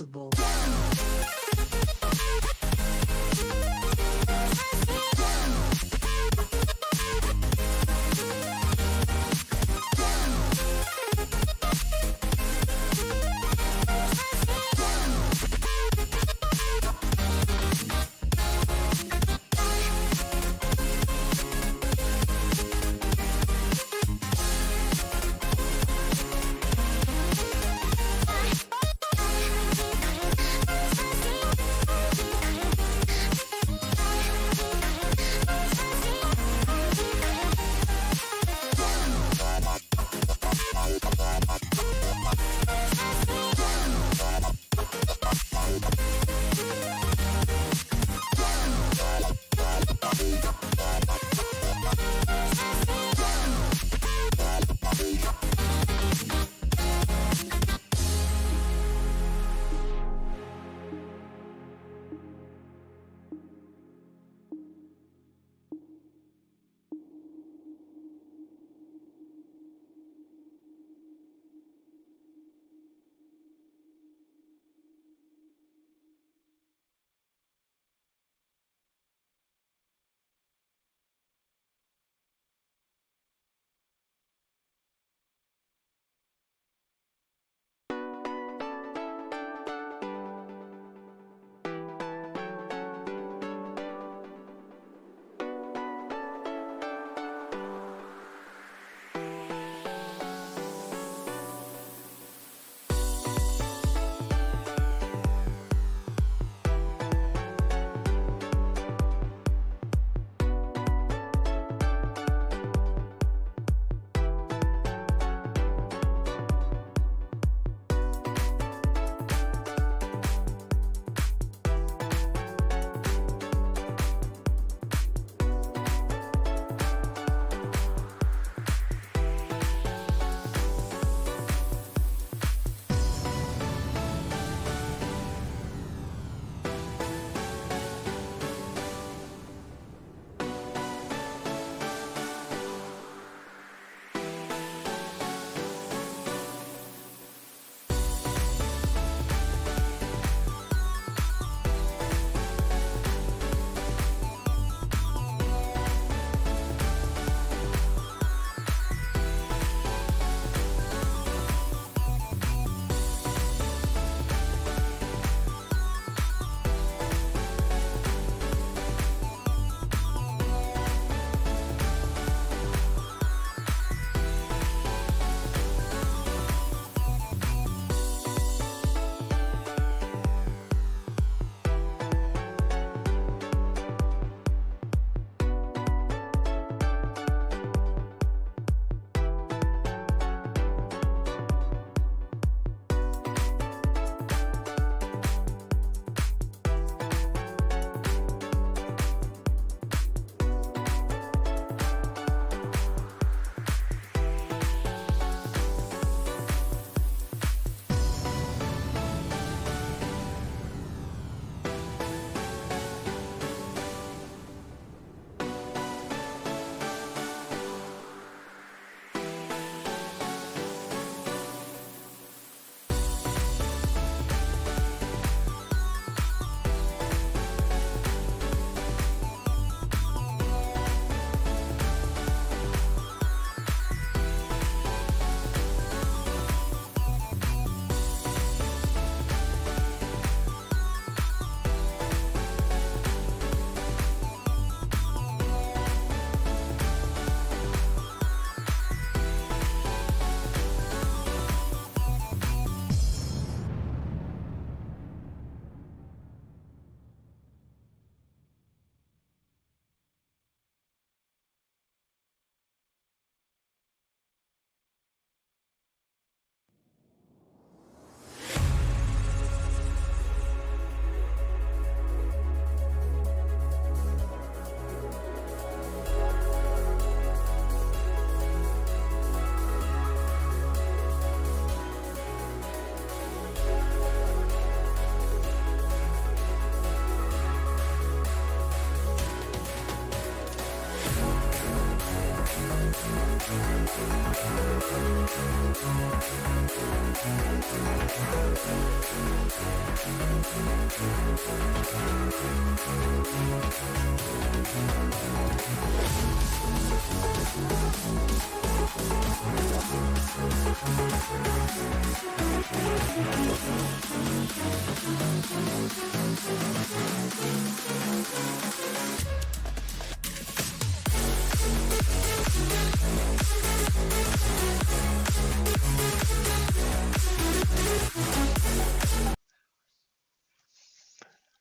responsible.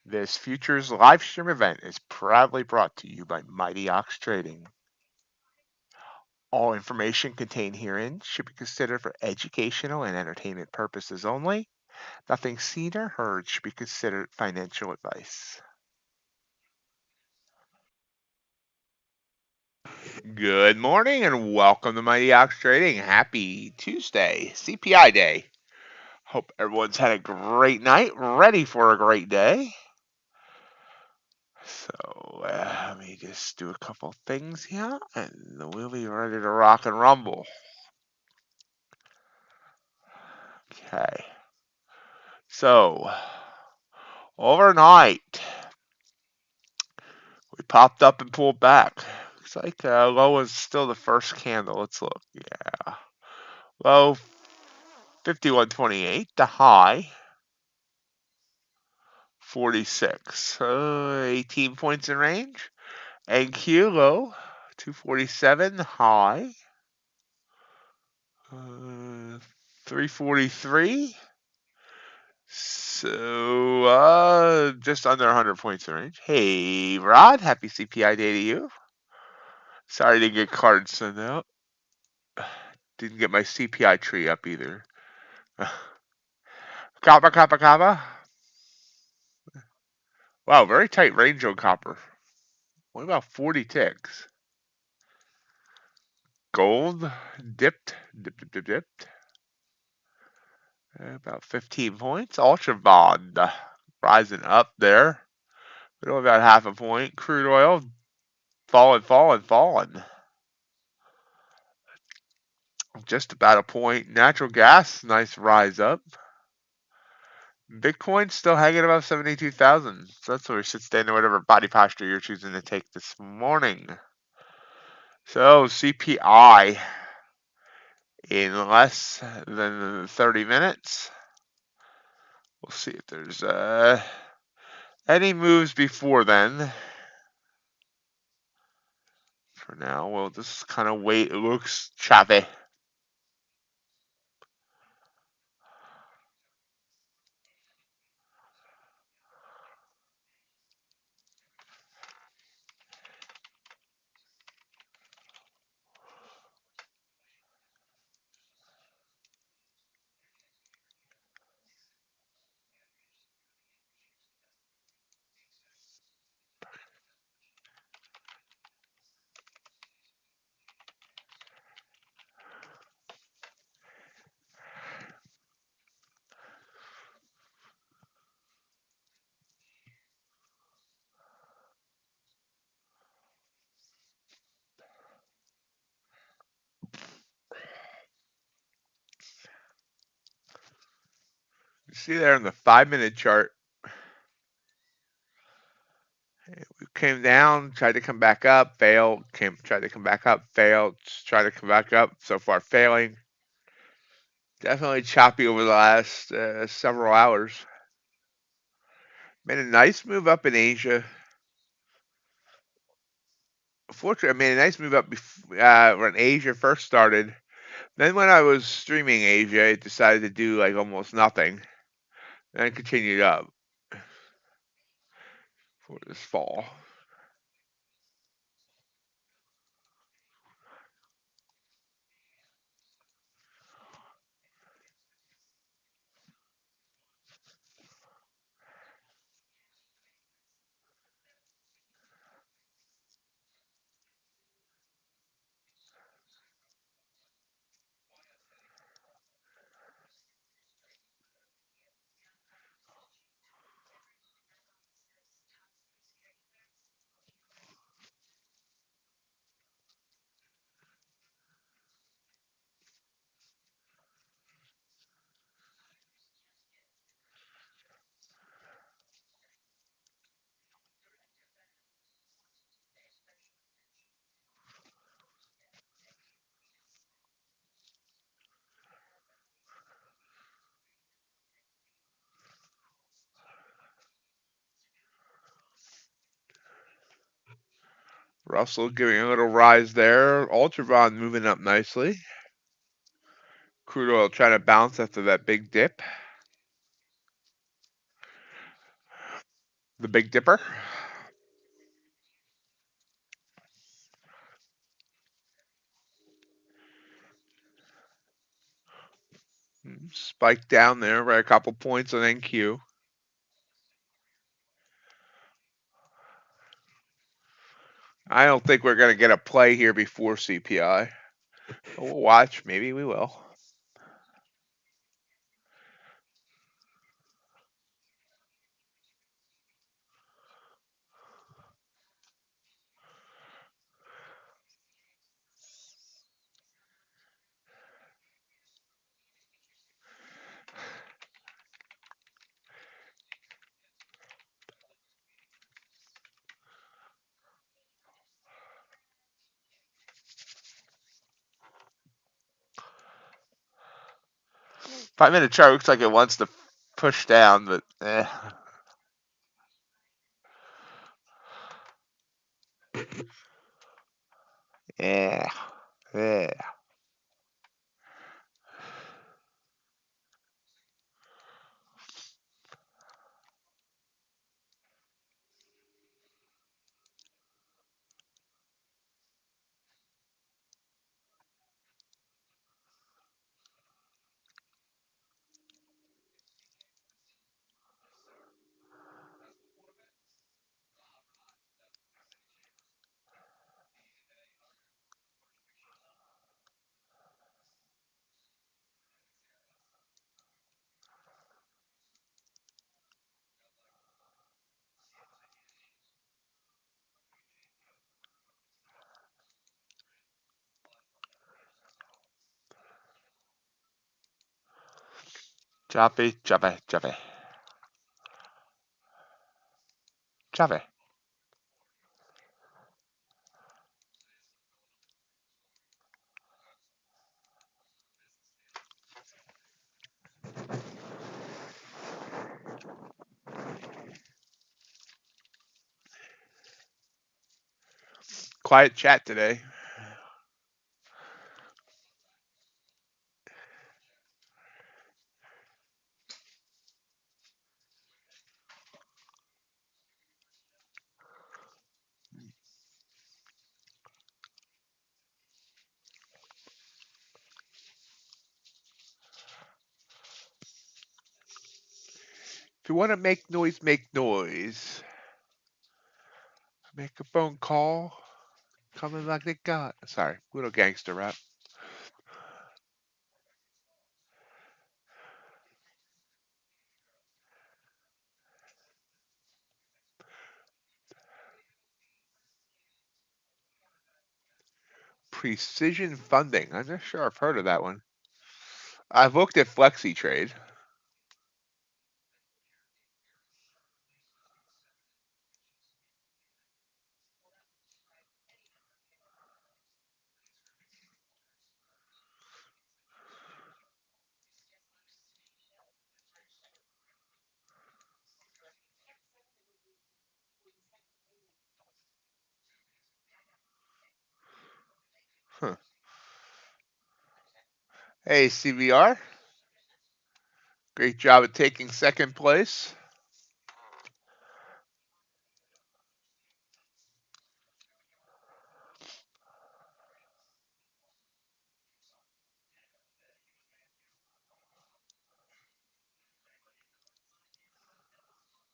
This futures live stream event is proudly brought to you by MightyOxTrading. All information contained herein should be considered for educational and entertainment purposes only. Nothing seen or heard should be considered financial advice. Good morning and welcome to MightyOxTrading. Happy Tuesday, CPI day. Hope everyone's had a great night, ready for a great day. So let me just do a couple things here and we'll be ready to rock and rumble. Okay. So overnight, we popped up and pulled back. Looks like low is still the first candle. Let's look. Yeah. Low 51.28. The high 46. 18 points in range. NQ low 247. High 343. So just under 100 points in range. Hey Rod, happy CPI day to you. Sorry I didn't get cards sent out. Didn't get my CPI tree up either. Copper. Wow, very tight range on copper. What about 40 ticks? Gold dipped. About 15 points. Ultra bond rising up there. But only about half a point. Crude oil falling. Just about a point. Natural gas, nice rise up. Bitcoin still hanging above 72,000. So that's where we should stand in whatever body posture you're choosing to take this morning. So CPI in less than 30 minutes. We'll see if there's any moves before then. For now, we'll just kind of wait. It looks choppy. You see there in the 5-minute chart, we came down, tried to come back up, failed, tried to come back up, failed, tried to come back up, so far failing. Definitely choppy over the last several hours. Made a nice move up in Asia. Fortunately, I made a nice move up when Asia first started. Then when I was streaming Asia, it decided to do like almost nothing. And it continued up for this fall. Russell giving a little rise there. Ultravon moving up nicely. Crude oil trying to bounce after that big dip. The Big Dipper. Spike down there by a couple points on NQ. I don't think we're going to get a play here before CPI. We'll watch. Maybe we will. Five-minute chart looks like it wants to push down, but yeah. Choppy. Quiet chat today. If you want to make noise, make noise. Make a phone call. Coming like they got. Sorry, little gangster rap. Precision funding. I'm not sure I've heard of that one. I've looked at FlexiTrade. Huh. Hey, CVR. Great job at taking second place.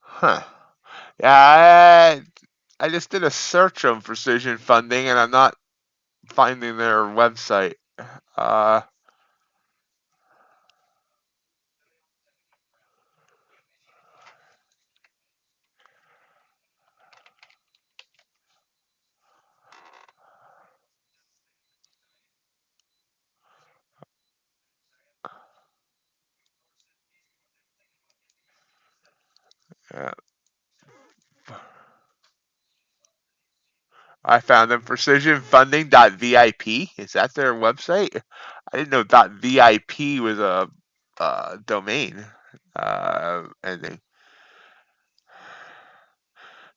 Huh. Yeah, I just did a search on precision funding and I'm not finding their website. Uh, yeah. I found them precisionfunding.vip. Is that their website? I didn't know .vip was a domain. And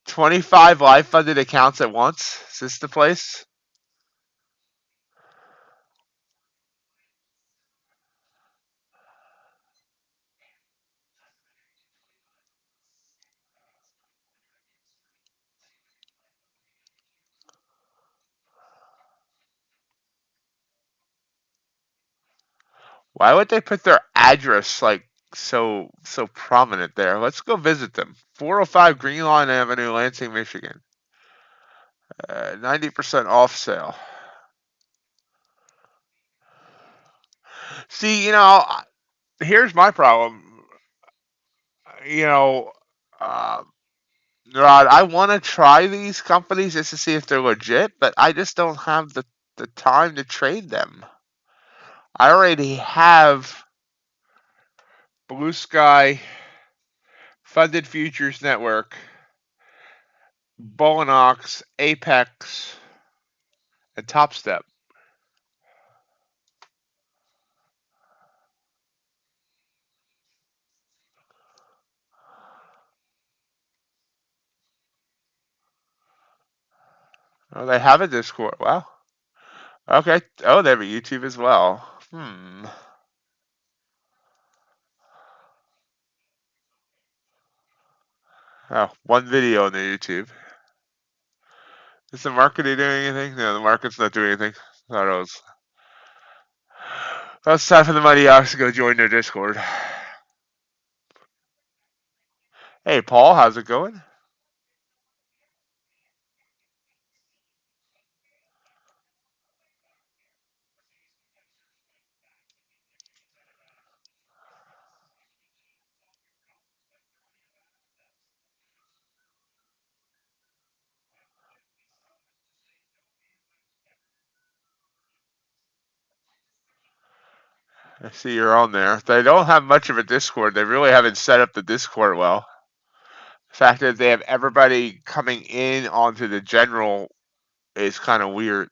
25 live funded accounts at once. Is this the place? Why would they put their address like so prominent there? Let's go visit them. 405 Greenlawn Avenue, Lansing, Michigan. 90% off sale. See, here's my problem. You know, uh, Rod, I want to try these companies just to see if they're legit, but I just don't have the time to trade them. I already have Blue Sky, Funded Futures Network, Bulenox, Apex, and Topstep. Oh, they have a Discord. Well, okay. Oh, they have a YouTube as well. Oh, one video on the YouTube. Is the marketing doing anything? No, the market's not doing anything. I thought it was. Well, it's time for the Mighty Ox to go join their Discord. Hey, Paul, how's it going? I see you're on there. They don't have much of a Discord. They really haven't set up the Discord well. The fact that they have everybody coming in onto the general is kind of weird.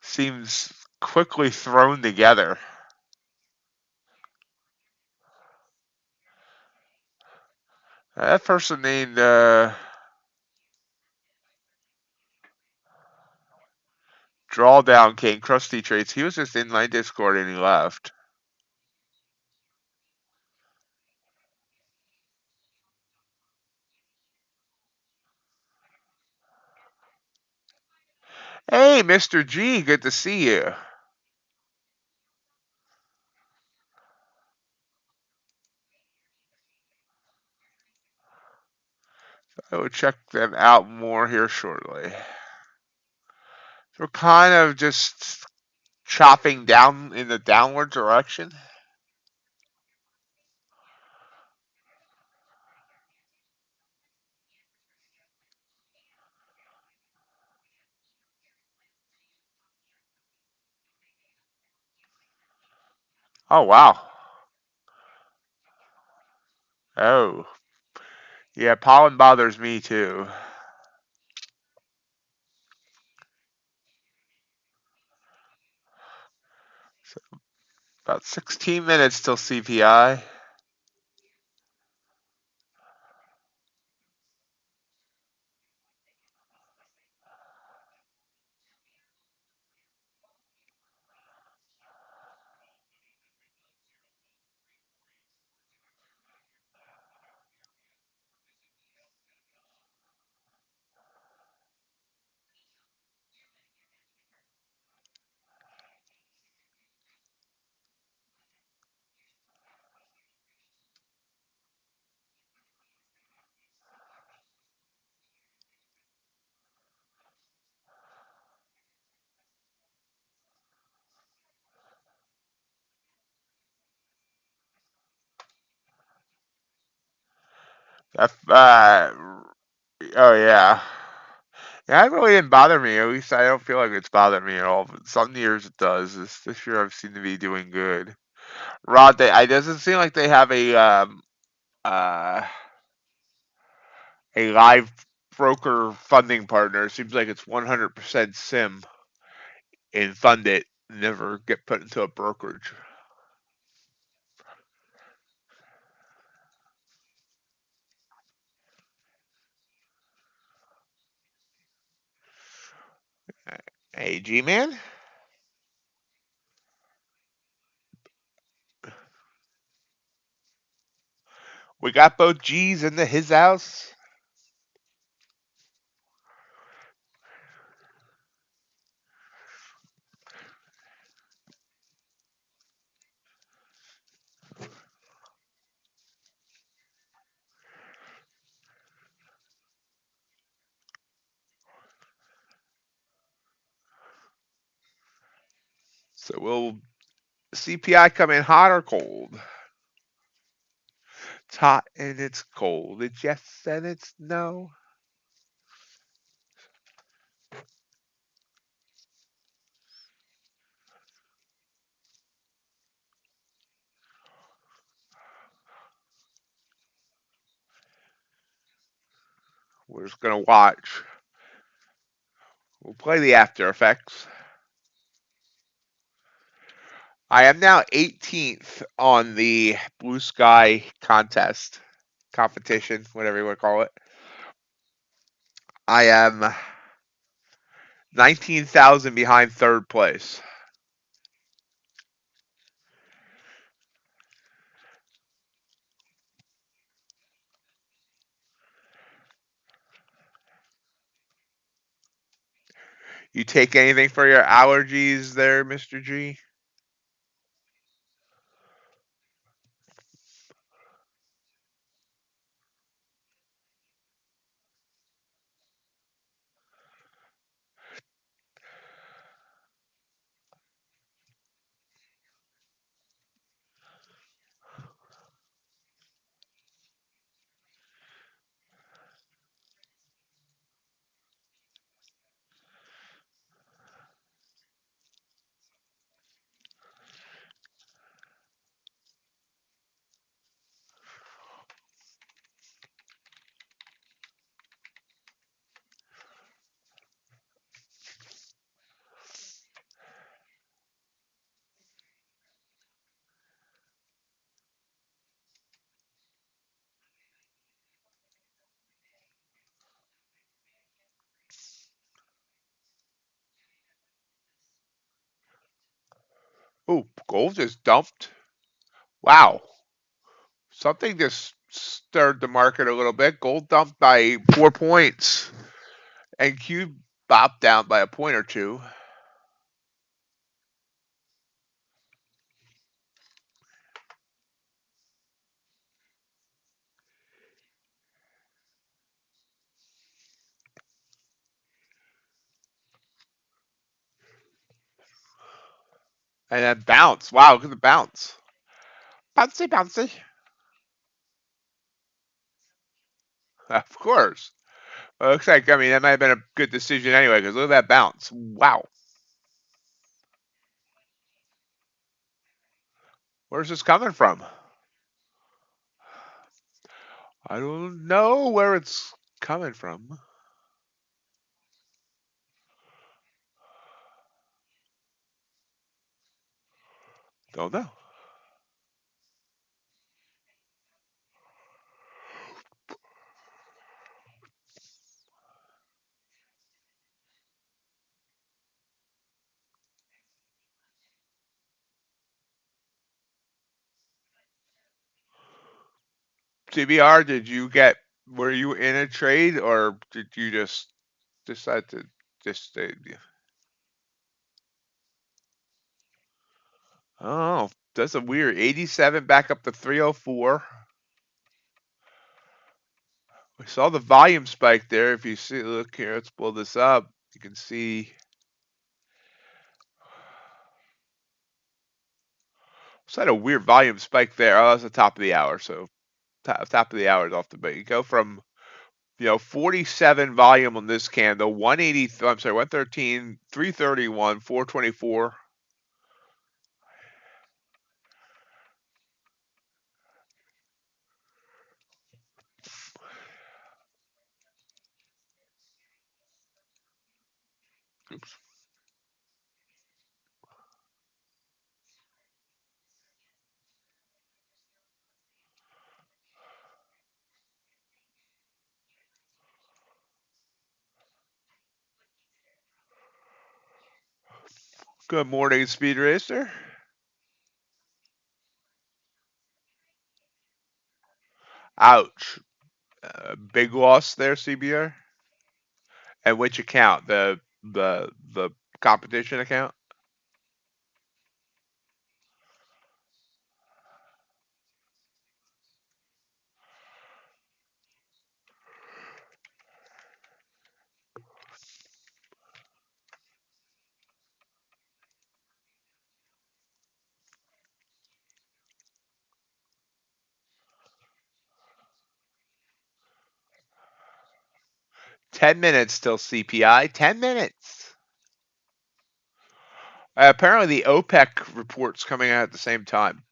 Seems quickly thrown together. That person named Drawdown King, Krusty Trades, he was just in my Discord and he left. Hey, Mr. G, good to see you. I will check them out more here shortly. We're kind of just chopping down in the downward direction. Oh, wow. Oh, yeah, pollen bothers me too. So about 16 minutes till CPI. Oh, yeah. Yeah, it really didn't bother me. At least I don't feel like it's bothered me at all. But some years it does. This year I've seemed to be doing good. Rod, it doesn't seem like they have uh, a live broker funding partner. It seems like it's 100% sim and fund it, never get put into a brokerage. Hey, G-Man. We got both G's in his house. So will CPI come in hot or cold? It's hot and it's cold. It's yes and it's no. We're just going to watch. We'll play the after effects. I am now 18th on the Blue Sky contest, competition, whatever you want to call it. I am 19,000 behind third place. You take anything for your allergies there, Mr. G? Oh, gold just dumped. Wow. Something just stirred the market a little bit. Gold dumped by 4 points, and Q bopped down by a point or two. And then bounce. Wow, look at the bounce. Bouncy, bouncy. Of course. Well, it looks like, I mean, that might have been a good decision anyway, because look at that bounce. Wow. Where's this coming from? I don't know where it's coming from. Don't know. TBR, were you in a trade, or did you just decide to just stay? Oh, that's a weird 87 back up to 304. We saw the volume spike there. If you see, look here, let's pull this up. You can see. It's had a weird volume spike there. Oh, that's the top of the hour. So top of the hour is off the bait. You go from 47 volume on this candle, 180. I'm sorry, 113, 331, 424. Oops. Good morning, Speed Racer. Ouch. Big loss there, CBR. And which account? The competition account? $10 till CPI. 10 minutes. Apparently, the OPEC report's coming out at the same time.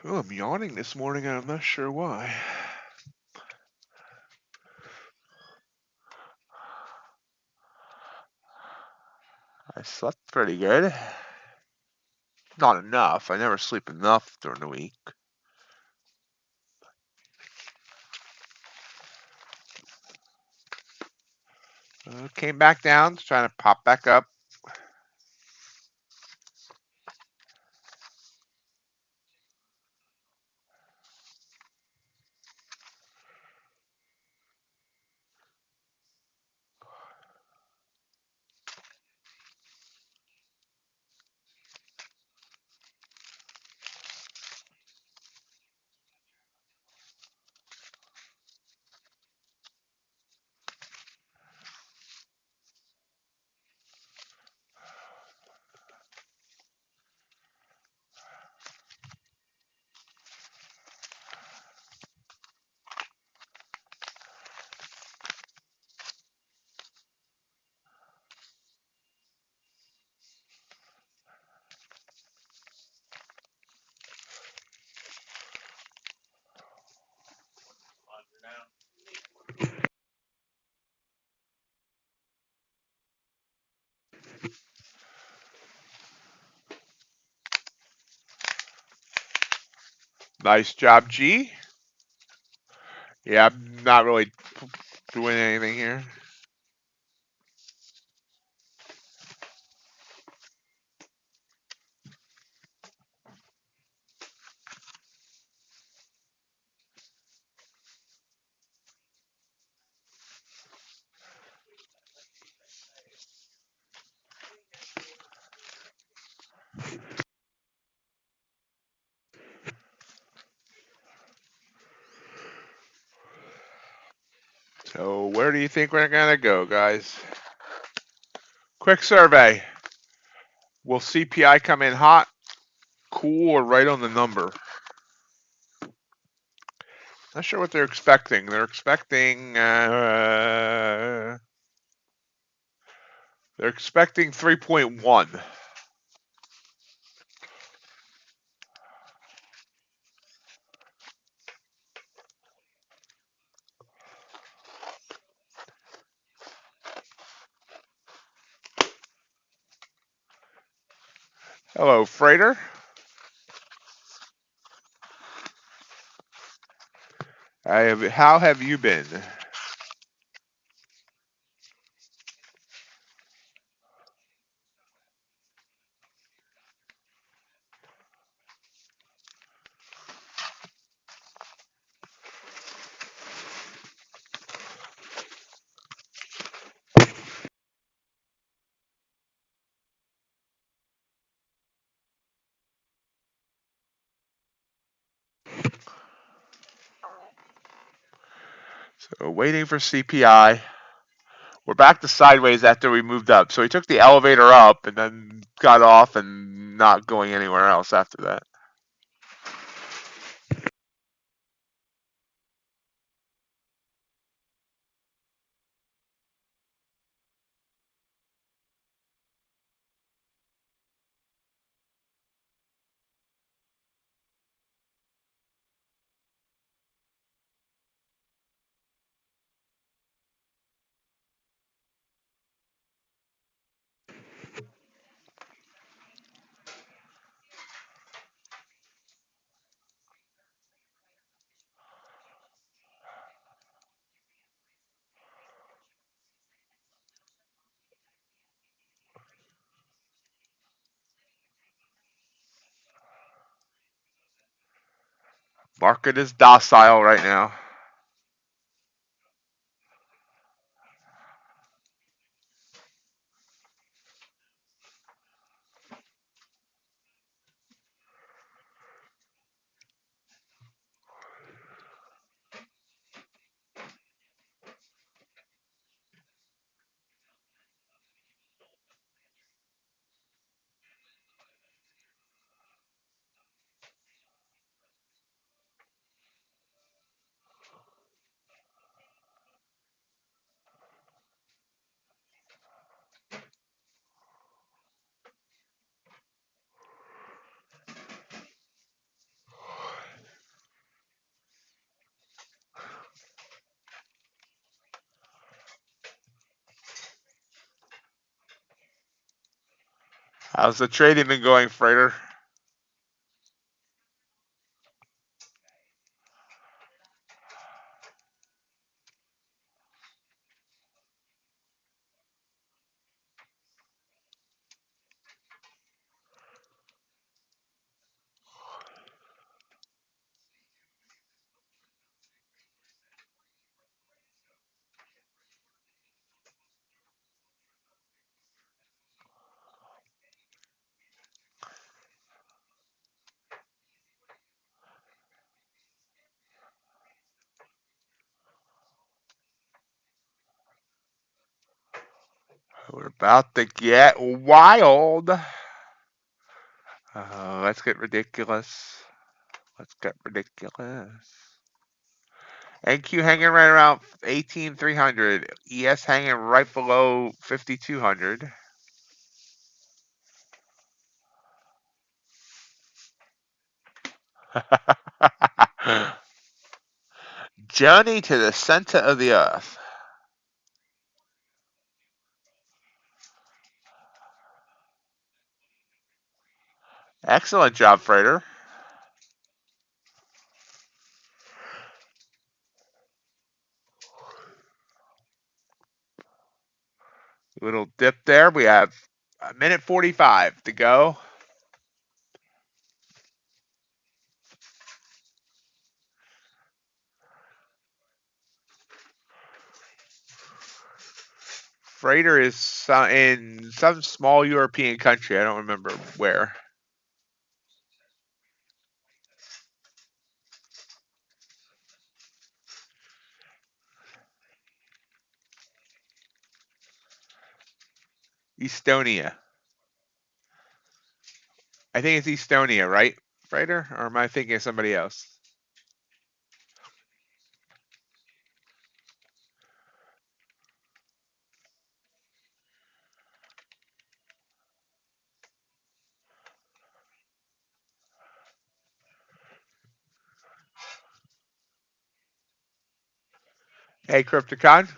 'm yawning this morning, and I'm not sure why. I slept pretty good. Not enough. I never sleep enough during the week. Came back down, trying to pop back up. Nice job, G. Yeah, I'm not really doing anything here. So where do you think we're gonna go, guys? Quick survey. Will CPI come in hot, cool, or right on the number? Not sure what they're expecting. They're expecting 3.1. Hello, Freighter. How have you been? So waiting for CPI. We're back to sideways after we moved up. So he took the elevator up and then got off and not going anywhere else after that. Market is docile right now. How's the trading been going, Freighter? We're about to get wild. Let's get ridiculous. Let's get ridiculous. NQ hanging right around 18,300. ES hanging right below 5,200. Journey to the center of the earth. Excellent job, Freighter. Little dip there. We have a minute 45 to go. Freighter is in some small European country. I don't remember where. Estonia. I think it's Estonia, right, Freighter? Or am I thinking of somebody else? Hey, Crypticon.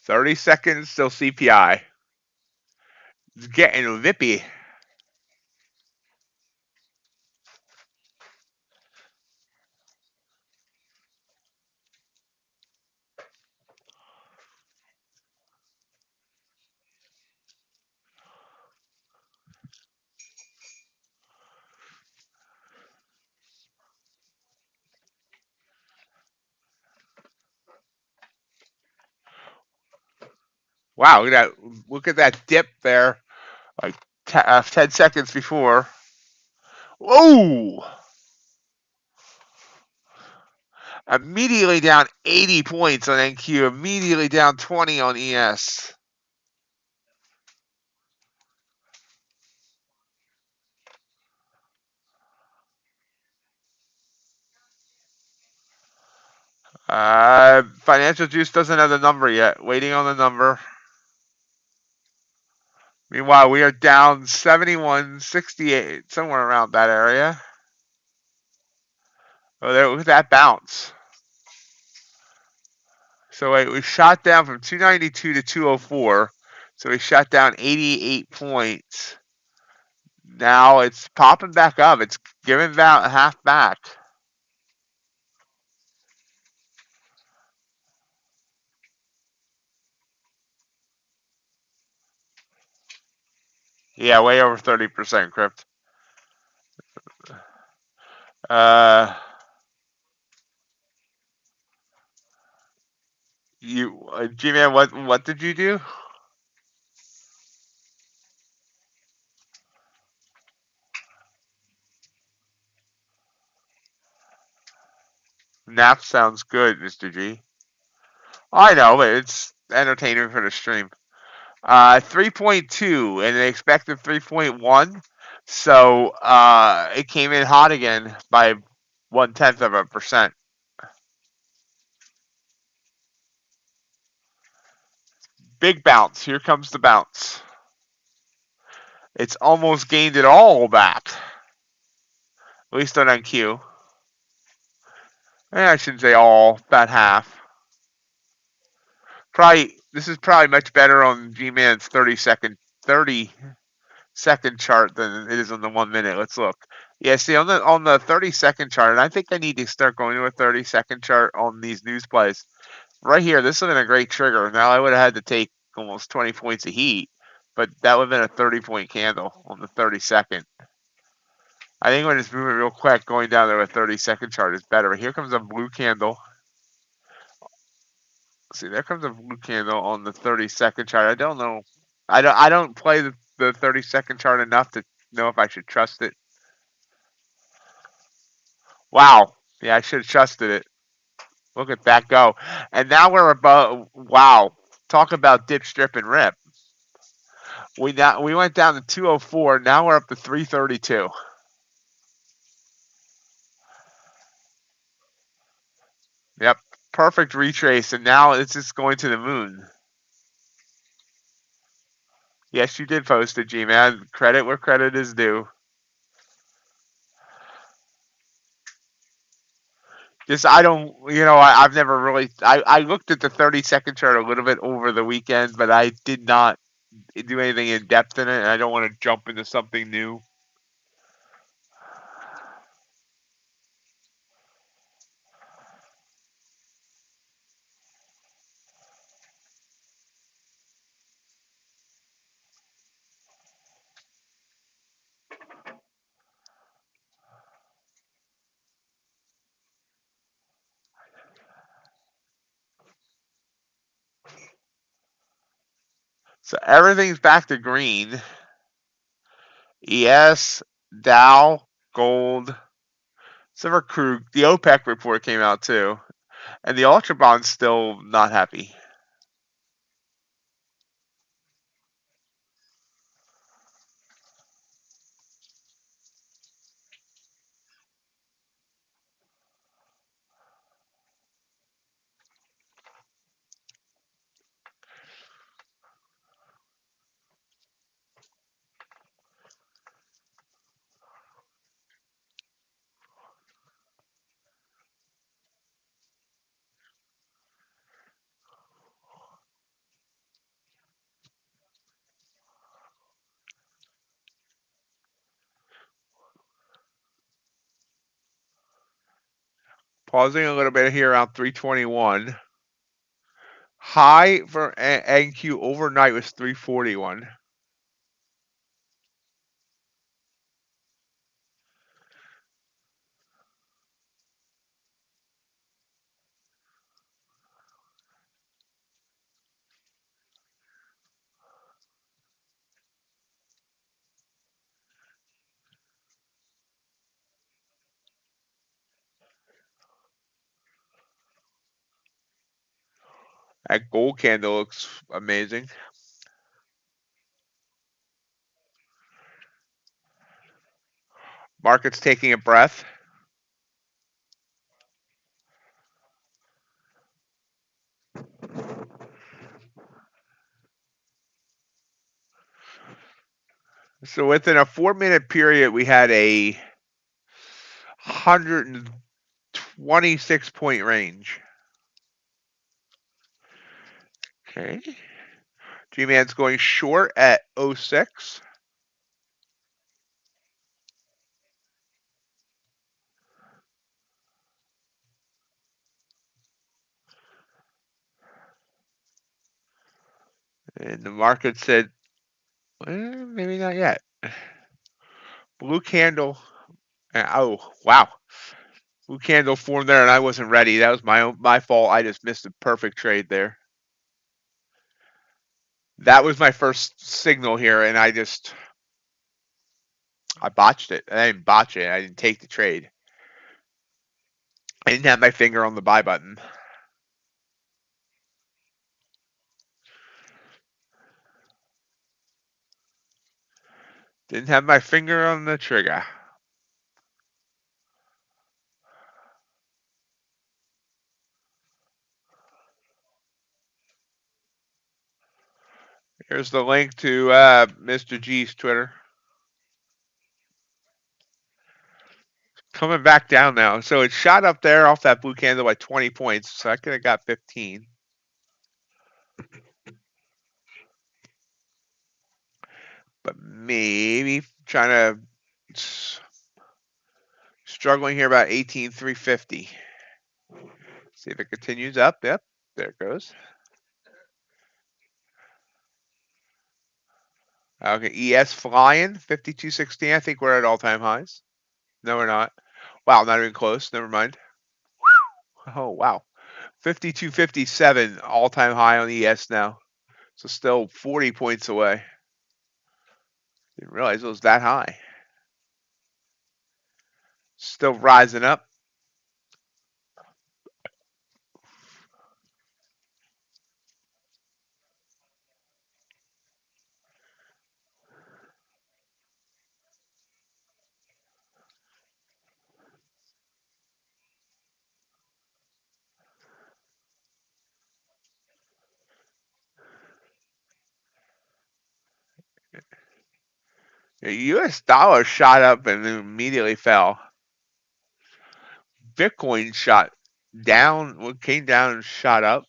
30 seconds till CPI. It's getting lippy. Wow, look at that dip there. Like 10 seconds before. Whoa! Immediately down 80 points on NQ. Immediately down 20 on ES. Financial Juice doesn't have the number yet. Waiting on the number. Meanwhile, we are down 71, 68, somewhere around that area. Oh, there, look at that bounce. So wait, we shot down from 292 to 204. So we shot down 88 points. Now it's popping back up. It's giving about half back. Yeah, way over 30% crypt. Uh, G-Man, what did you do? Nap sounds good, Mr. G. I know, but it's entertaining for the stream. 3.2 and an expected 3.1. So it came in hot again by 0.1%. Big bounce. Here comes the bounce. It's almost gained it all back. At least on NQ. I shouldn't say all, about half. This is probably much better on G-Man's 30-second chart than it is on the 1 minute. Let's look. Yeah, see on the 30-second chart, and I think I need to start going to a 30-second chart on these news plays. Right here, this would have been a great trigger. Now I would have had to take almost 20 points of heat, but that would have been a 30-point candle on the 32nd. I think when it's moving real quick, going down to a 30-second chart is better. Here comes a blue candle. See, there comes a blue candle on the 30-second chart. I don't know. I don't play the 30-second chart enough to know if I should trust it. Wow. Yeah, I should have trusted it. Look at that go. And now we're above. Wow. Talk about dip, strip, and rip. We went down to 204. Now we're up to 332. Yep. Perfect retrace. And now it's just going to the moon. Yes, you did post it, G-Man. Credit where credit is due. Just I've never really. I looked at the 30-second chart a little bit over the weekend, but I did not do anything in depth in it, and I don't want to jump into something new. So everything's back to green. ES, Dow, gold, silver crude. The OPEC report came out too, and the Ultra Bond's still not happy. Pausing a little bit here around 321. High for NQ overnight was 341. That gold candle looks amazing. Market's taking a breath. So within a 4-minute period, we had a 126 point range. Okay. G-Man's going short at 06. And the market said, Maybe not yet. Blue candle. Oh, wow. Blue candle formed there, and I wasn't ready. That was my fault. I just missed a perfect trade there. That was my first signal here, and I botched it. I didn't botch it. I didn't take the trade. I didn't have my finger on the buy button. Didn't have my finger on the trigger. Here's the link to Mr. G's Twitter. Coming back down now. So it shot up there off that blue candle by 20 points. So I could have got 15. But maybe trying to struggling here about 18,350. See if it continues up. Yep, there it goes. Okay, ES flying 52.16. I think we're at all-time highs. No, we're not. Wow, not even close. Never mind. Oh, wow. 52.57 all-time high on ES now. So still 40 points away. Didn't realize it was that high. Still rising up. The US dollar shot up and then immediately fell. Bitcoin shot down, came down and shot up.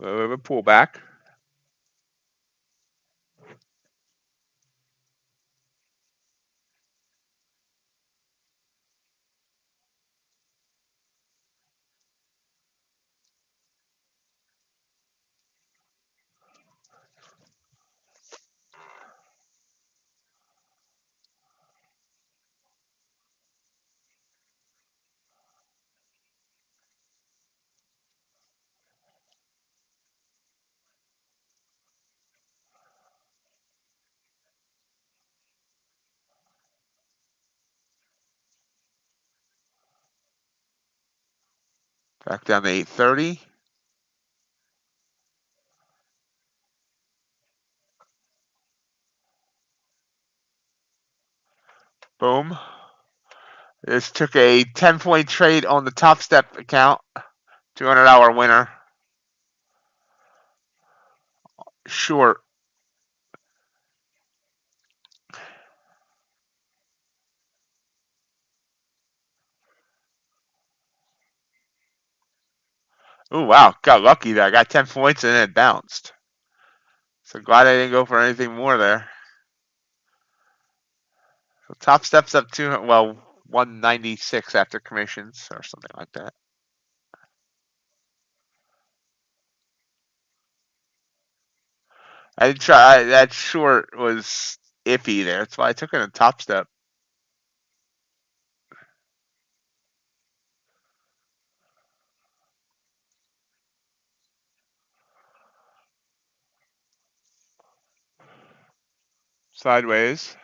A little bit pullback. Back down to 830. Boom. This took a 10-point trade on the Topstep account. $200 winner. Short. Oh, wow. Got lucky there. I got 10 points and it bounced. So glad I didn't go for anything more there. So Topstep's up 196 after commissions or something like that. I didn't try. That short was iffy there. That's why I took it in Topstep. Sideways.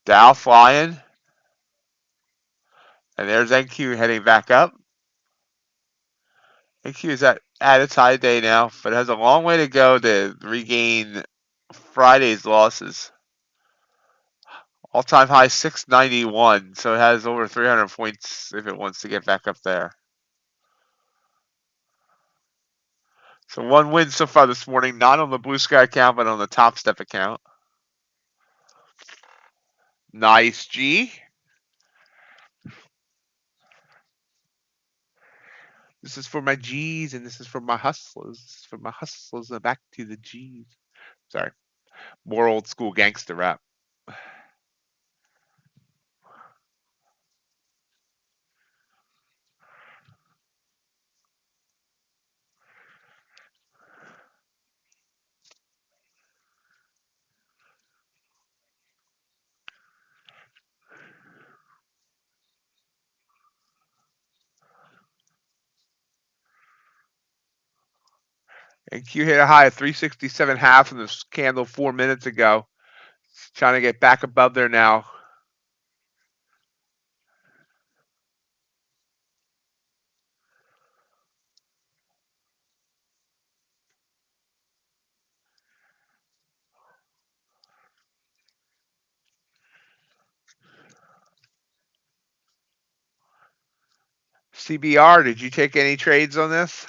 Dow flying. And there's NQ heading back up. NQ is at at its high day now, but it has a long way to go to regain Friday's losses. All-time high 691, so it has over 300 points if it wants to get back up there. So one win so far this morning, not on the Blue Sky account, but on the Topstep account. Nice, G. This is for my G's, and this is for my hustlers. This is for my hustlers, and back to the G's. Sorry. More old school gangster rap. And Q hit a high of 367.5 in this candle 4 minutes ago. It's trying to get back above there now. CBR, did you take any trades on this?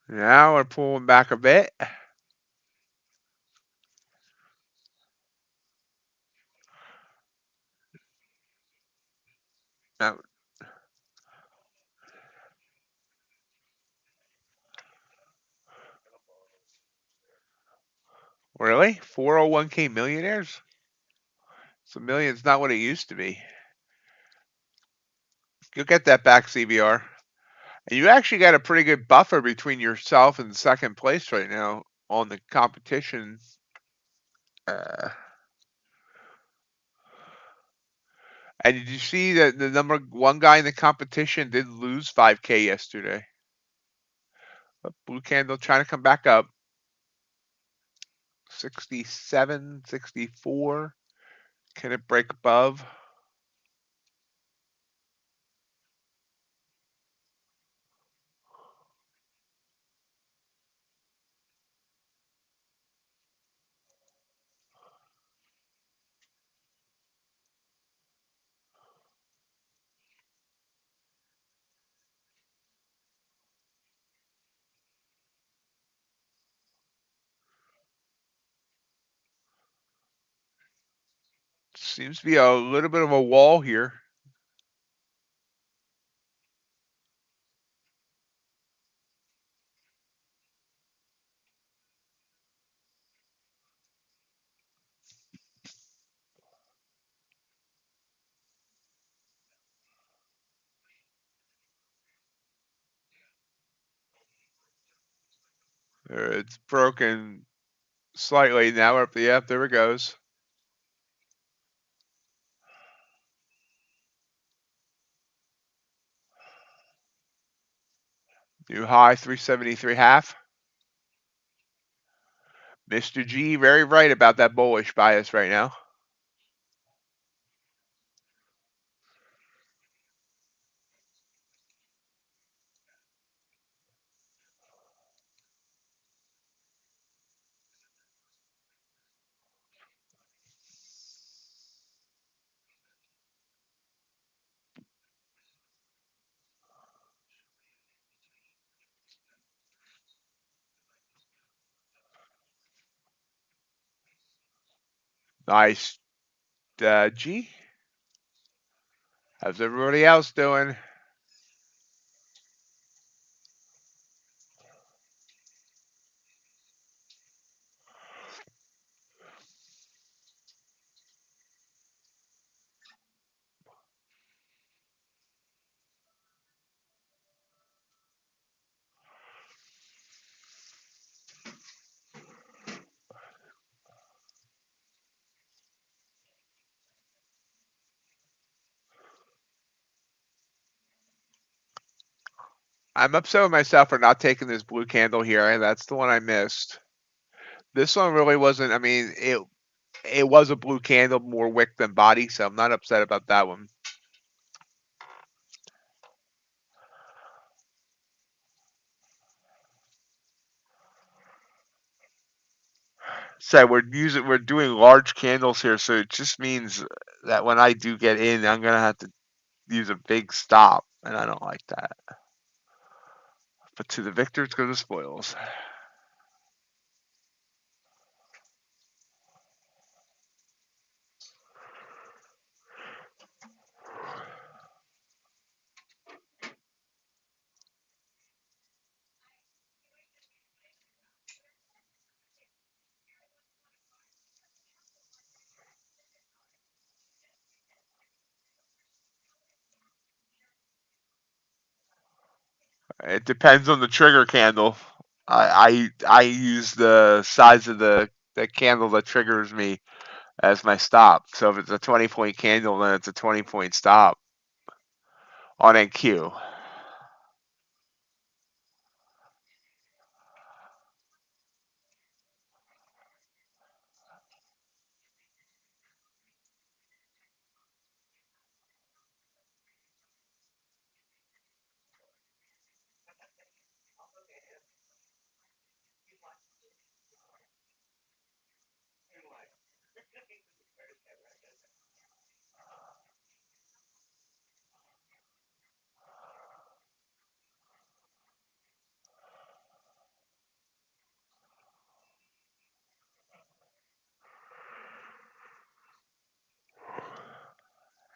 Now we're pulling back a bit. Now, really? 401k millionaires? So million's not what it used to be. You'll get that back, CBR. And you actually got a pretty good buffer between yourself and second place right now on the competition. And did you see that the number one guy in the competition did lose 5K yesterday? But blue candle trying to come back up. 67, 64. Can it break above? Seems to be a little bit of a wall here. It's broken slightly. Now we're up the F. There it goes. New high 373.5. Mr. G, very right about that bullish bias right now. Nice, G. How's everybody else doing? I'm upset with myself for not taking this blue candle here, and that's the one I missed. This one really wasn't. I mean, it was a blue candle, more wick than body, so I'm not upset about that one. So we're doing large candles here, so it just means that when I do get in, I'm gonna have to use a big stop, and I don't like that. But to the victors go the spoils. It depends on the trigger candle. I use the size of the candle that triggers me as my stop. So if it's a 20-point candle, then it's a 20-point stop on NQ.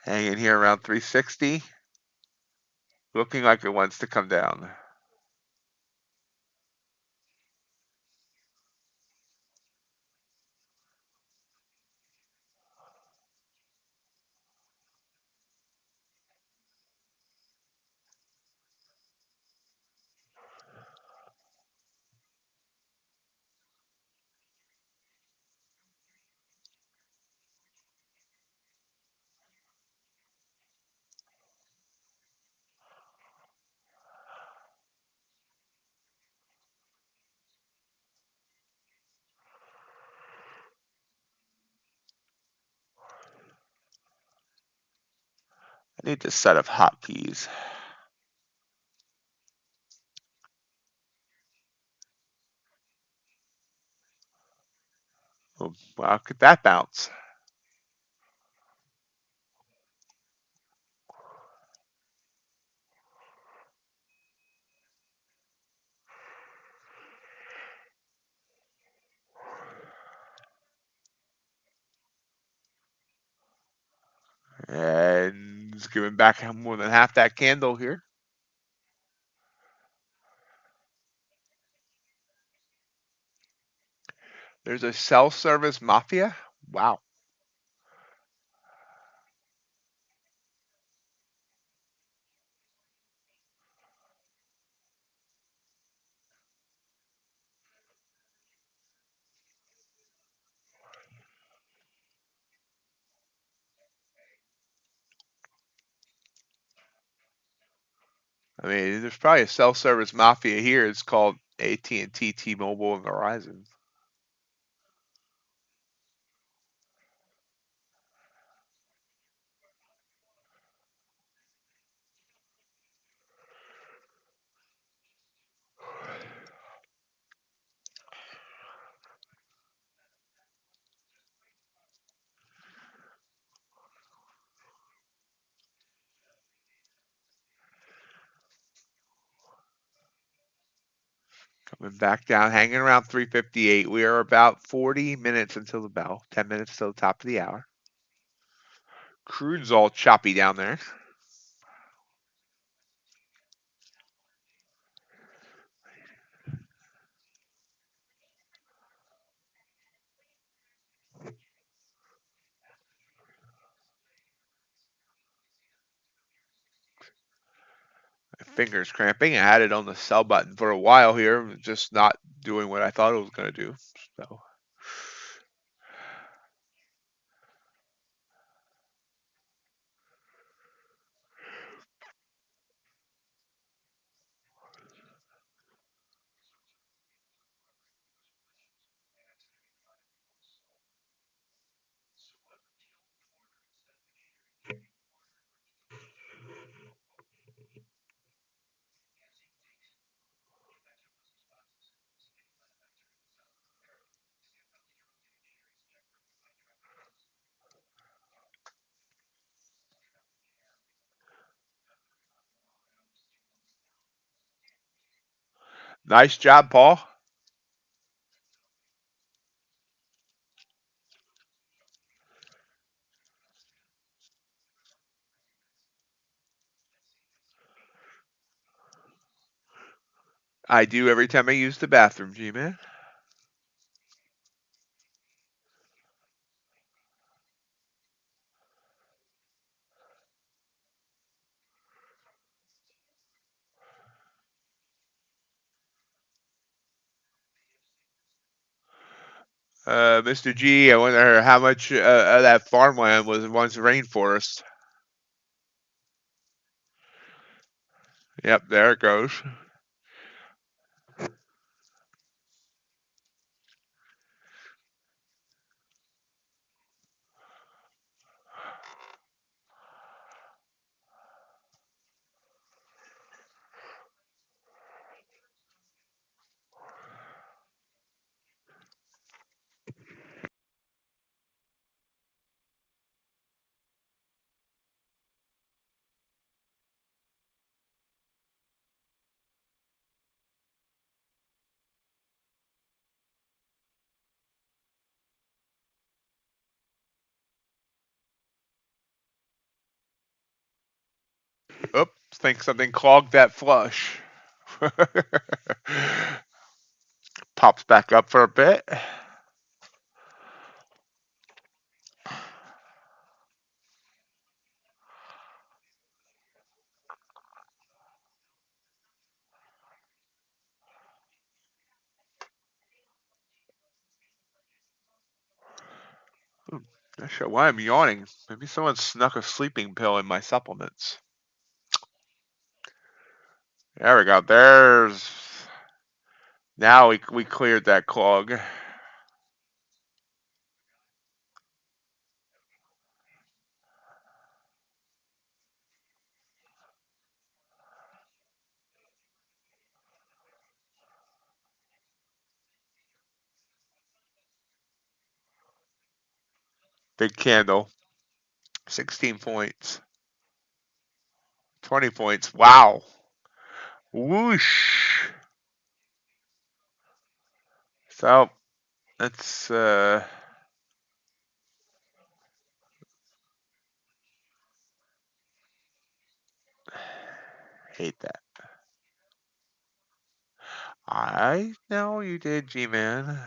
Hanging here around 360, looking like it wants to come down. I need a set of hotkeys. Oh, wow, look at that bounce. And it's giving back more than half that candle here. There's a self-service mafia. Wow. I mean, there's probably a self-service mafia here. It's called AT&T, T-Mobile, and Verizon. Coming back down, hanging around 358. We are about 40 minutes until the bell, 10 minutes till the top of the hour. Crude's all choppy down there. My fingers cramping. I had it on the sell button for a while here, just not doing what I thought it was going to do. So. Nice job, Paul. I do every time I use the bathroom, G-Man. Mr. G, I wonder how much of that farmland was once rainforest. Yep, there it goes. Oops, think something clogged that flush. Pops back up for a bit. Not sure why I'm yawning. Maybe someone snuck a sleeping pill in my supplements. There we go. There's. Now we cleared that clog. Big candle. 16 points. 20 points. Wow. Whoosh. So let's hate that. I know you did, G-Man.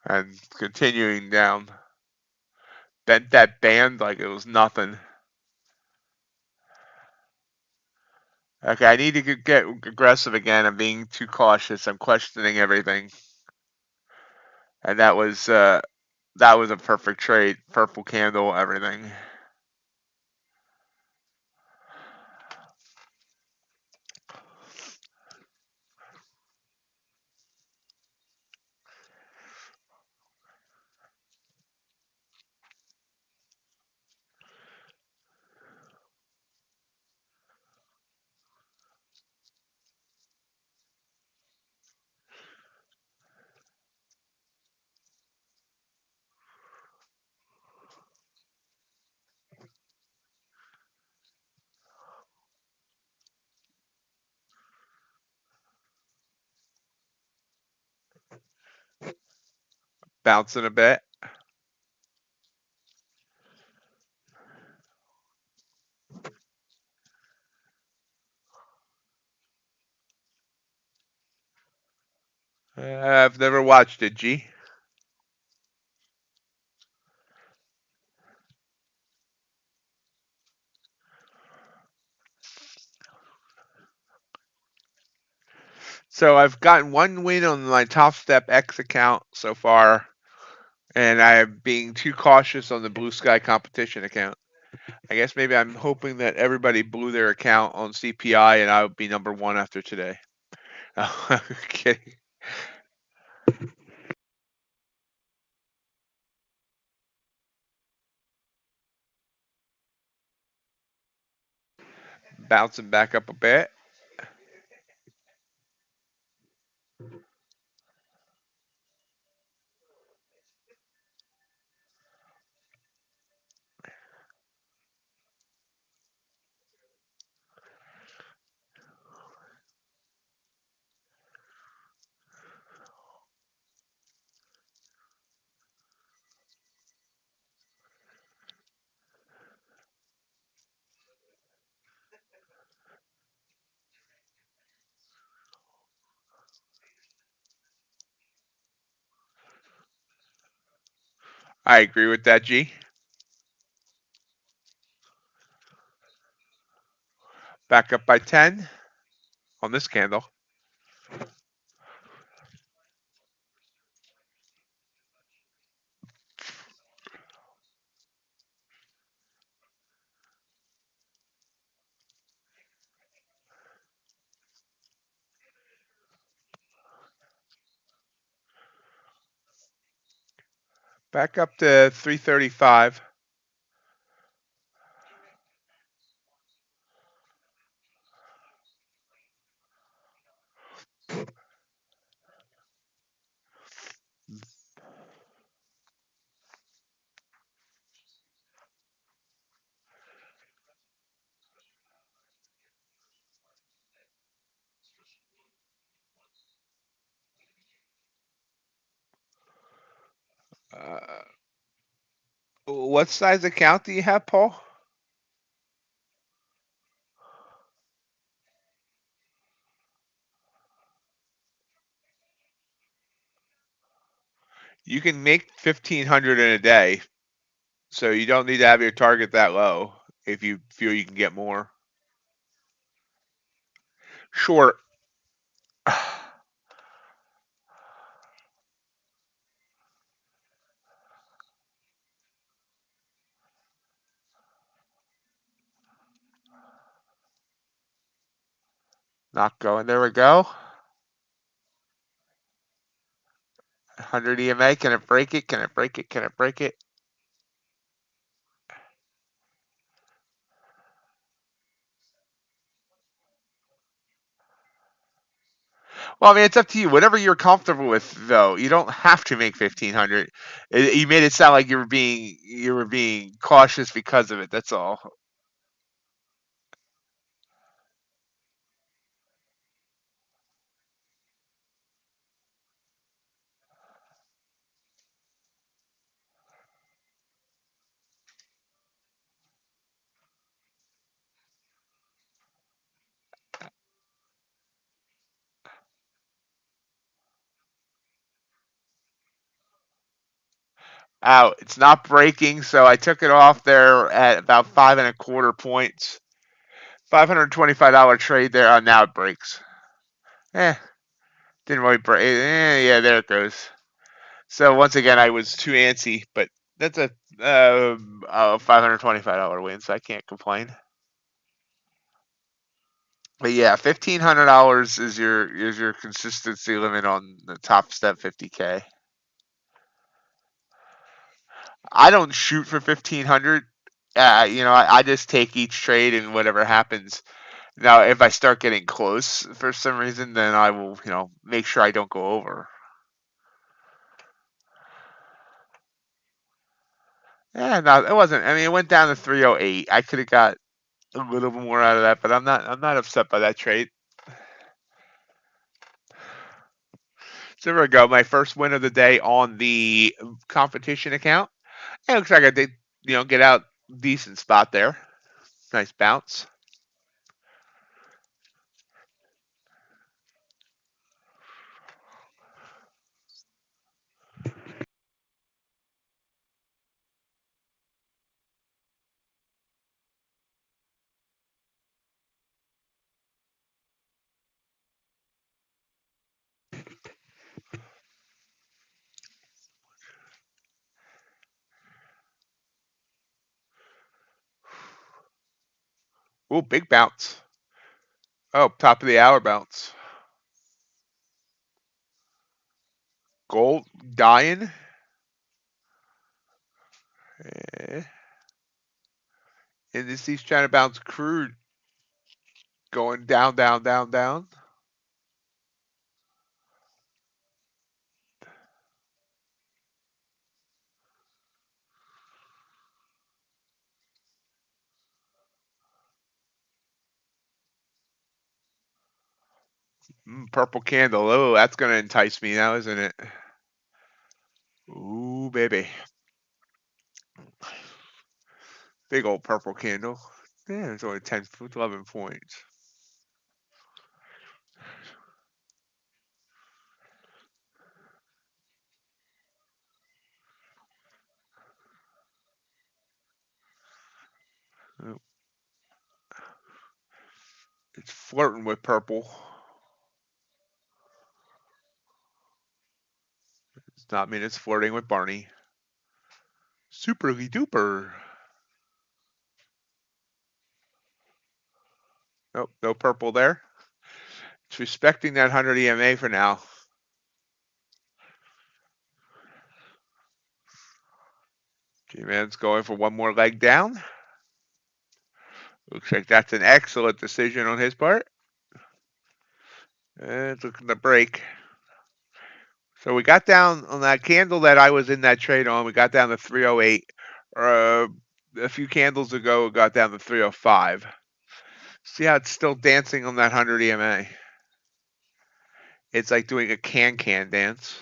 And continuing down. Bent that band like it was nothing. Okay, I need to get aggressive again. I'm being too cautious. I'm questioning everything. And that was a perfect trade. Purple candle, everything. Bouncing a bit. I've never watched it, G. So I've gotten one win on my Topstep X account so far, and I am being too cautious on the Blue Sky competition account. I guess maybe I'm hoping that everybody blew their account on CPI and I would be number one after today. Kidding. Bouncing back up a bit. I agree with that, G. Back up by 10 on this candle. Back up to 335. What size account do you have, Paul? You can make 1,500 in a day, so you don't need to have your target that low if you feel you can get more. Short. Not going. There we go. 100 EMA. Can it break it? Can it break it? Can it break it? Well, I mean, it's up to you. Whatever you're comfortable with, though. You don't have to make 1,500. You made it sound like you were being cautious because of it. That's all. Out. It's not breaking, so I took it off there at about 5.25 points. $525 trade there. Now it breaks. Eh, didn't really break. Yeah, there it goes. So once again, I was too antsy, but that's a $525 win, so I can't complain. But yeah, $1,500 is your consistency limit on the Topstep 50K. I don't shoot for 1,500. I just take each trade and whatever happens. Now, if I start getting close for some reason, then I will, make sure I don't go over. Yeah, no, it wasn't. I mean, it went down to 308. I could have got a little more out of that, but I'm not upset by that trade. So there we go. My first win of the day on the competition account. It looks like I did, get out decent spot there. Nice bounce. Ooh, big bounce. Oh, top of the hour bounce. Gold dying. Eh. And this he's trying to bounce crude. Going down, down, down, down. Purple candle. Oh, that's going to entice me now, isn't it? Ooh, baby. Big old purple candle. Yeah, it's only 10, 11 points. Oh, it's flirting with purple. Does not mean it's flirting with Barney. Superly duper. Nope, no purple there. It's respecting that 100 EMA for now. G-Man's going for one more leg down. Looks like that's an excellent decision on his part. And it's looking to break. So we got down on that candle that I was in that trade on. We got down to 308. A few candles ago, it got down to 305. See how it's still dancing on that 100 EMA? It's like doing a can-can dance.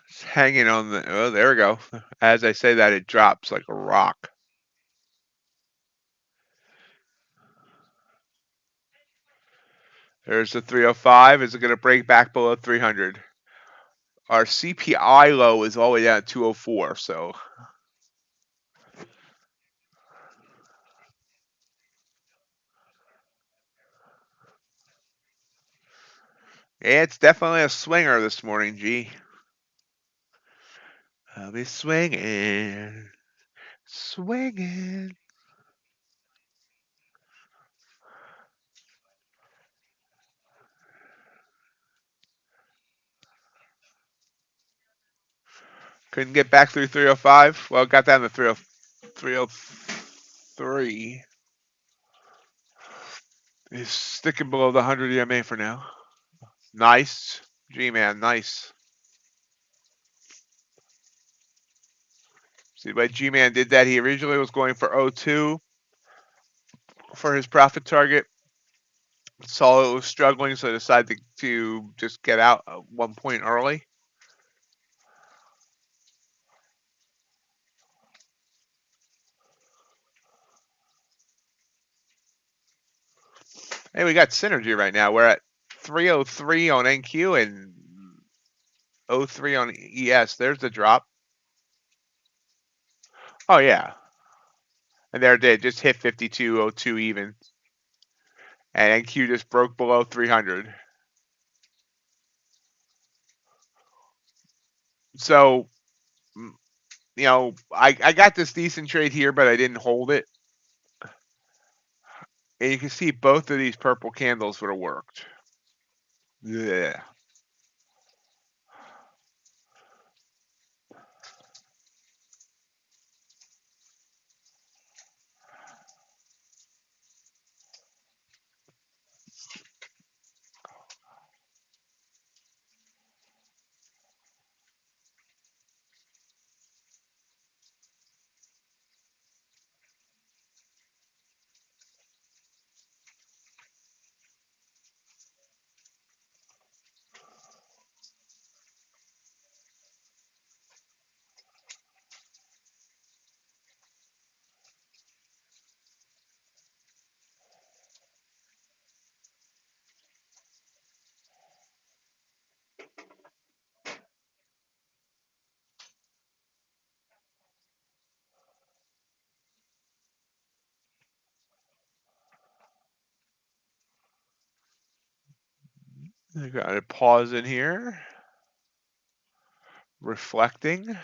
It's hanging on the, oh, there we go. As I say that, it drops like a rock. There's the 305. Is it going to break back below 300? Our CPI low is all the way down at 204, so. Yeah, it's definitely a swinger this morning, G. I'll be swinging, swinging. Couldn't get back through 305. Well, got down to 303. He's sticking below the 100 EMA for now. Nice. G-Man, nice. See why G-Man did that? He originally was going for 02 for his profit target. Saw it was struggling, so decided to just get out at 1 point early. Hey, we got synergy right now. We're at 303 on NQ and 03 on ES. There's the drop. Oh, yeah. And there it did. Just hit 52.02 even. And NQ just broke below 300. So, I got this decent trade here, but I didn't hold it. And you can see both of these purple candles would have worked. Yeah. I got to pause in here. Reflecting.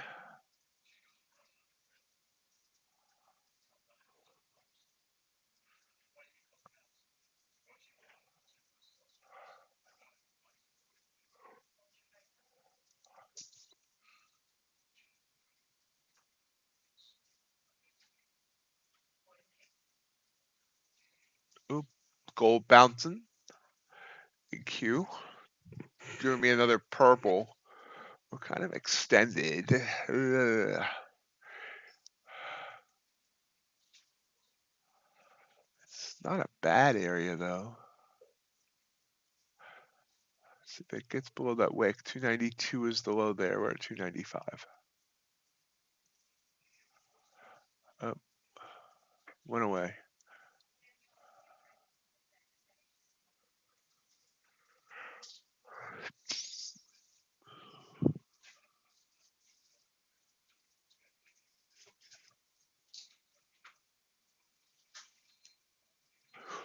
Oop, gold bouncing. Q. Giving me another purple. We're kind of extended. Ugh. It's not a bad area though. See if it gets below that wick. 292 is the low there. We're at 295. Oh, went away.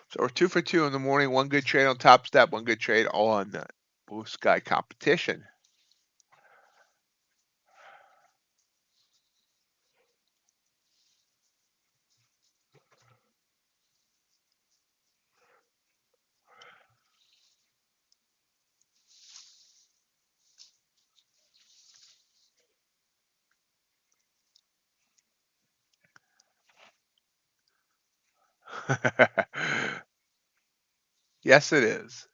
So we're 2 for 2 in the morning. One good trade on Topstep, one good trade on Blue Sky Competition. Yes, it is.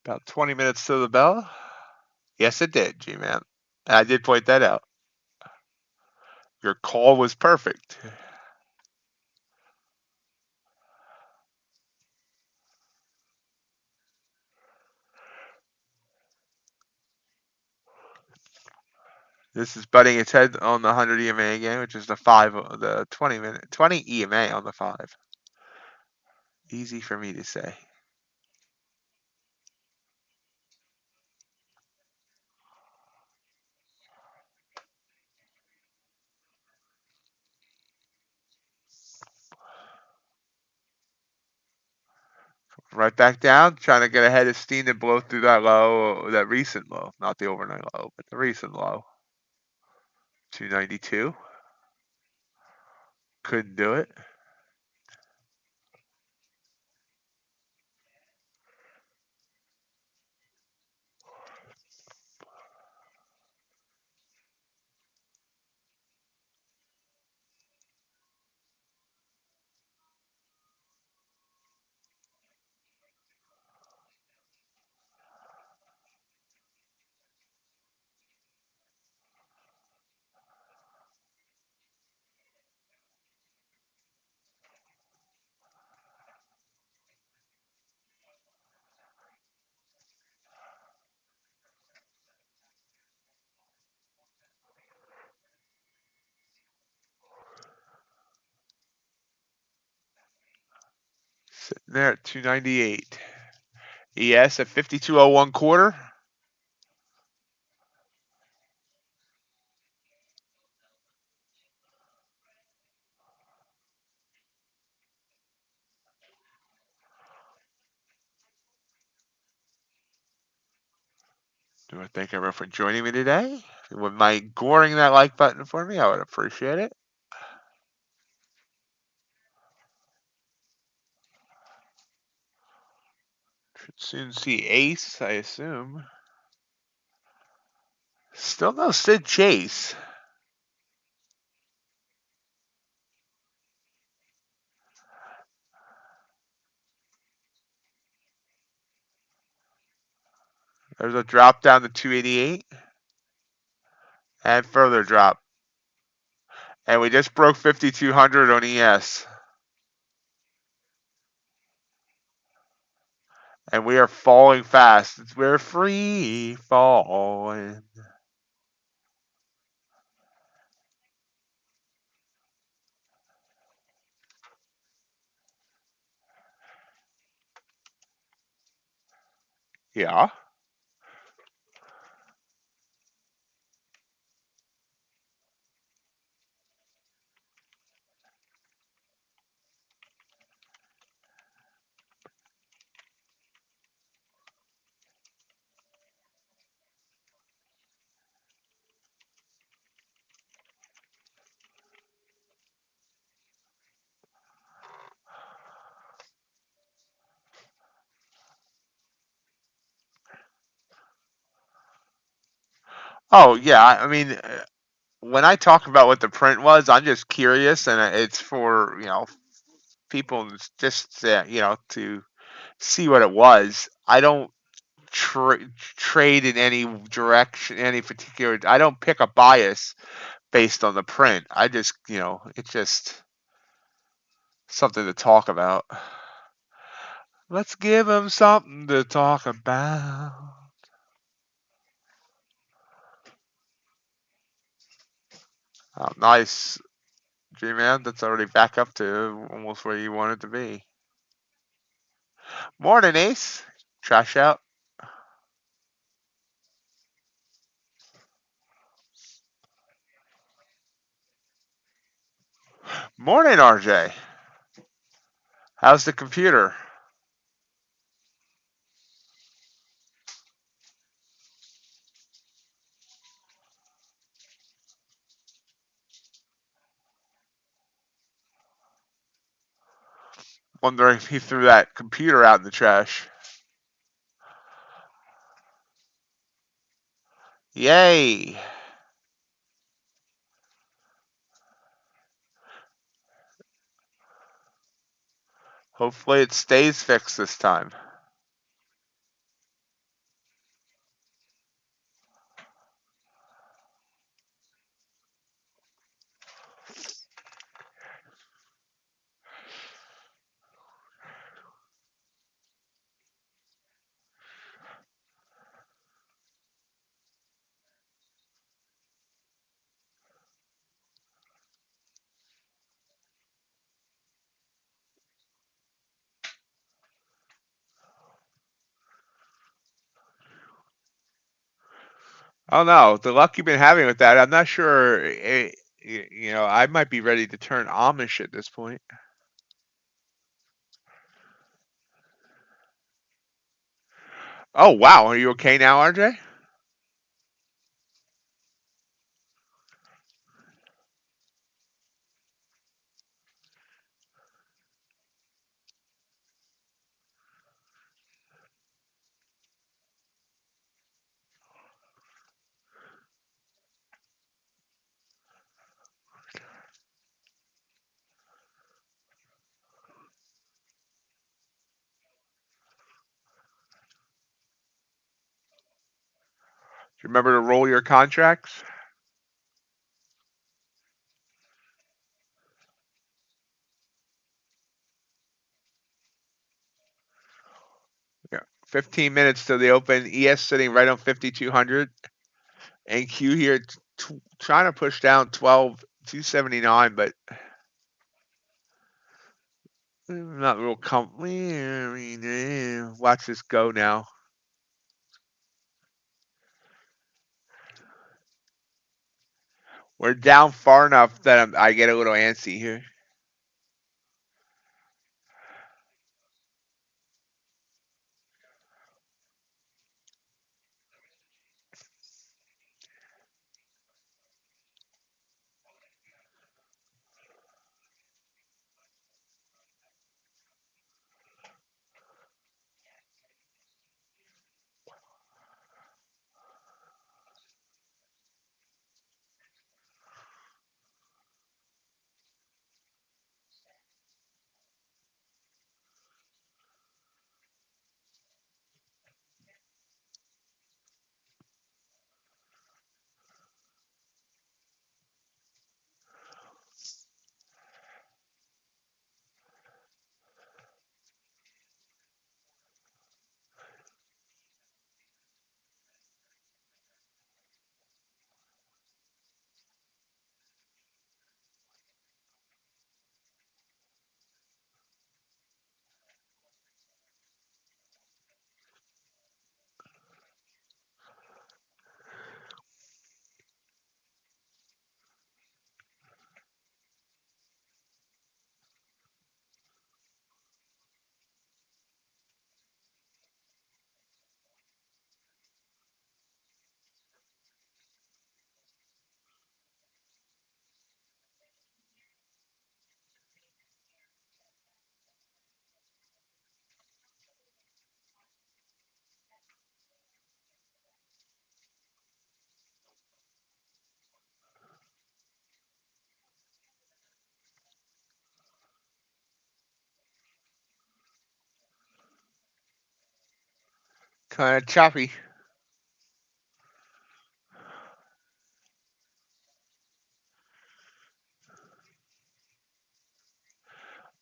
About 20 minutes to the bell. Yes, it did, G-Man. I did point that out. Your call was perfect. This is butting its head on the 100 EMA again, which is the 20 EMA on the 5. Easy for me to say. Right back down, trying to get ahead of steam to blow through that low, that recent low, not the overnight low, but the recent low. 292. Couldn't do it. There at 298. ES at 52.01 quarter. Do I thank everyone for joining me today? With my goring that like button for me, I would appreciate it. Should soon see Ace, I assume. Still no Sid Chase. There's a drop down to 288. And further drop. And we just broke 5,200 on ES. And we are falling fast. We're free falling. Yeah. Oh, yeah. I mean, when I talk about what the print was, I'm just curious, and it's for, people just, to see what it was. I don't trade in any direction, any particular. I don't pick a bias based on the print. I just, it's just something to talk about. Let's give them something to talk about. Oh, nice, G-Man. That's already back up to almost where you want it to be. Morning, Ace. Trash out. Morning, RJ. How's the computer? Wondering if he threw that computer out in the trash. Yay. Hopefully it stays fixed this time. Oh no, the luck you've been having with that, I'm not sure. I might be ready to turn Amish at this point. Oh wow, are you okay now, RJ? Do you remember to roll your contracts? Yeah. 15 minutes till the open. ES sitting right on 5,200. And Q here trying to push down 12,279, but I'm not real comfy. I mean, watch this go now. We're down far enough that I get a little antsy here. Kind of choppy.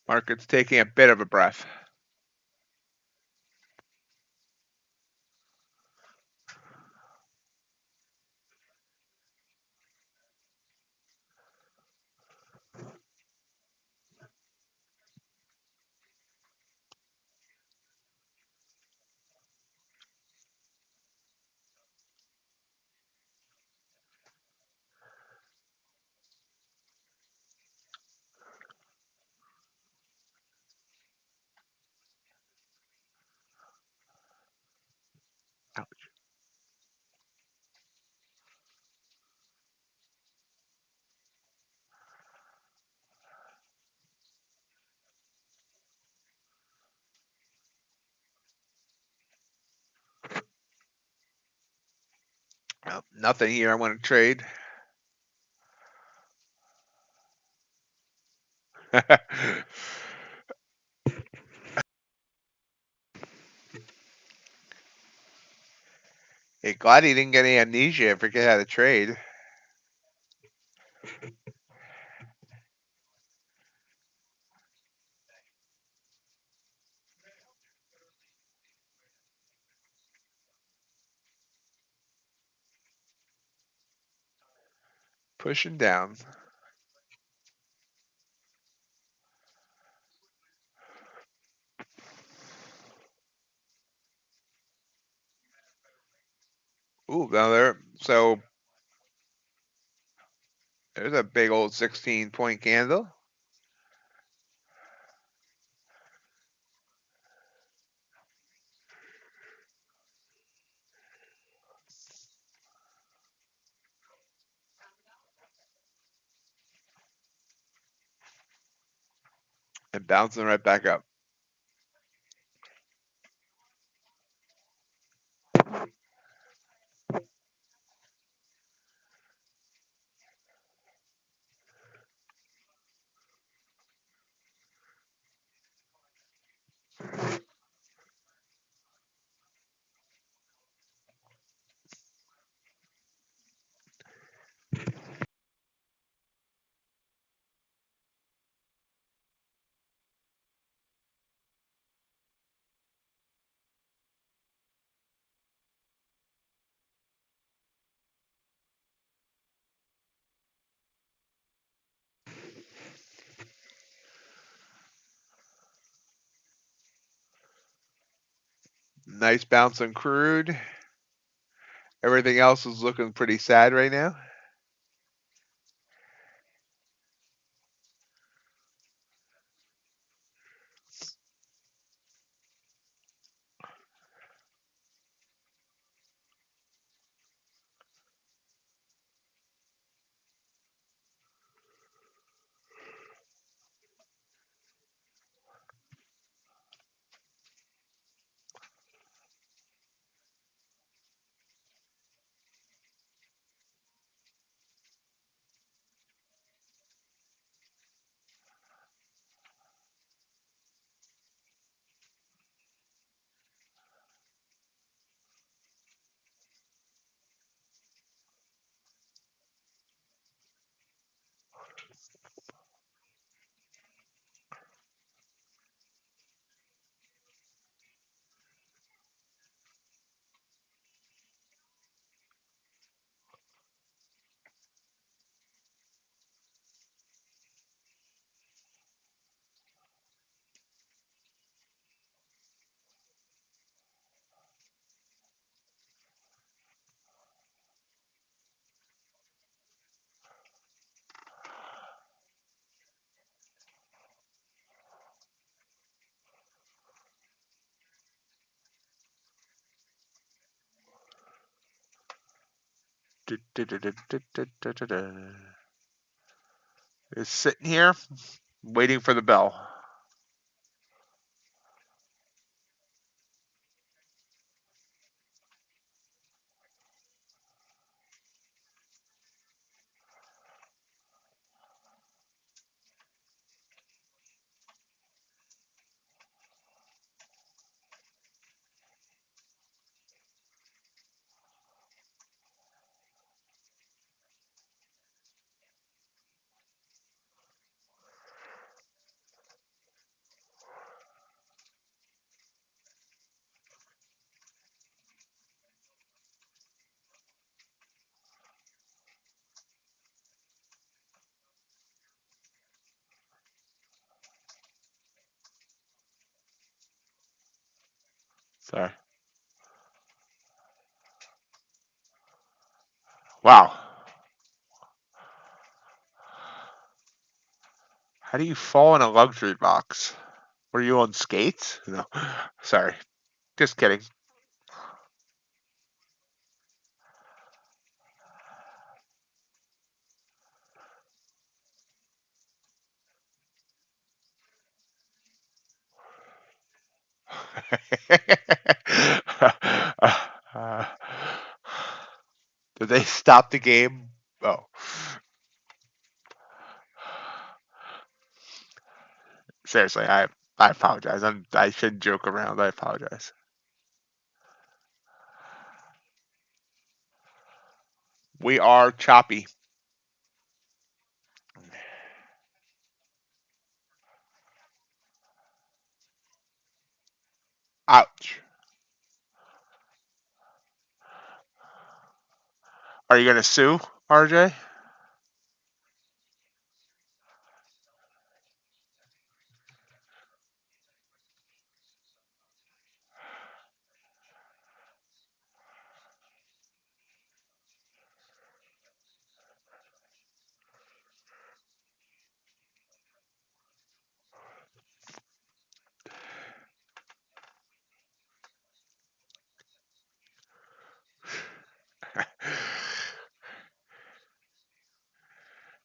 Market's taking a bit of a breath. Ouch. Well, nothing here I want to trade. Hey, glad he didn't get any amnesia. Forget how to trade. Pushing down. Ooh, now there's a big old 16-point candle. And bouncing right back up. Nice bounce on crude. Everything else is looking pretty sad right now. Is sitting here waiting for the bell. Sorry. Wow. How do you fall in a luxury box? Were you on skates? No. Sorry. Just kidding. uh, did they stop the game? Oh. Seriously, I apologize. I shouldn't joke around. I apologize. We are choppy. Ouch. Are you gonna sue, RJ?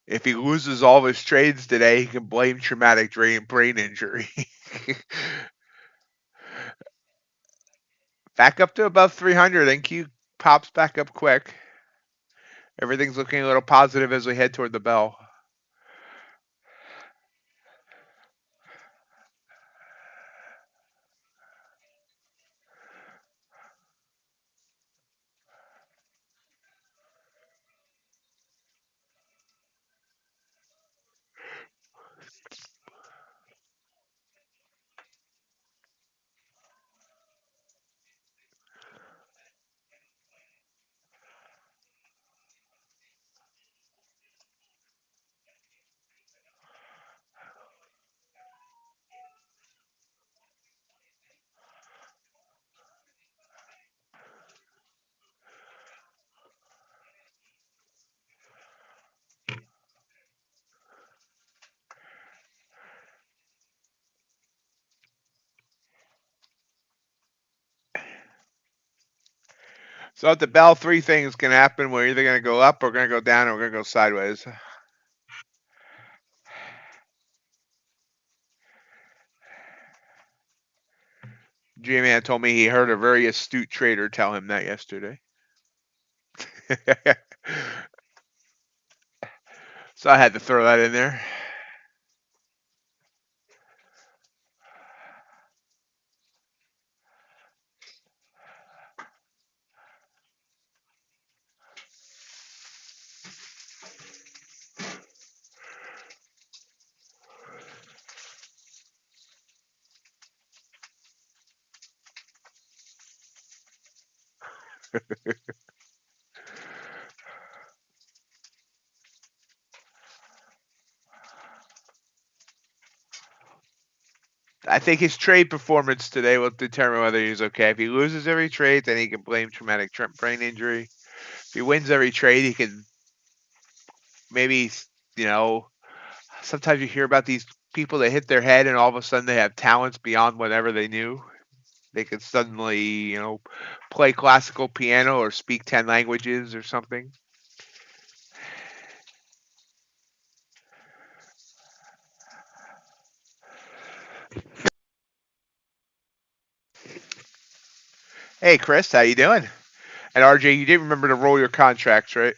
If he loses all of his trades today, he can blame traumatic brain injury. Back up to above 300. NQ pops back up quick. Everything's looking a little positive as we head toward the bell. So at the bell, three things can happen. We're either going to go up, or going to go down, or we're going to go sideways. J-Man told me he heard a very astute trader tell him that yesterday. So I had to throw that in there. I think his trade performance today will determine whether he's okay. If he loses every trade, then he can blame traumatic brain injury. If he wins every trade, he can maybe, sometimes you hear about these people that hit their head and all of a sudden they have talents beyond whatever they knew. They could suddenly, play classical piano or speak 10 languages or something. Hey, Chris, how you doing? And RJ, you didn't remember to roll your contracts, right?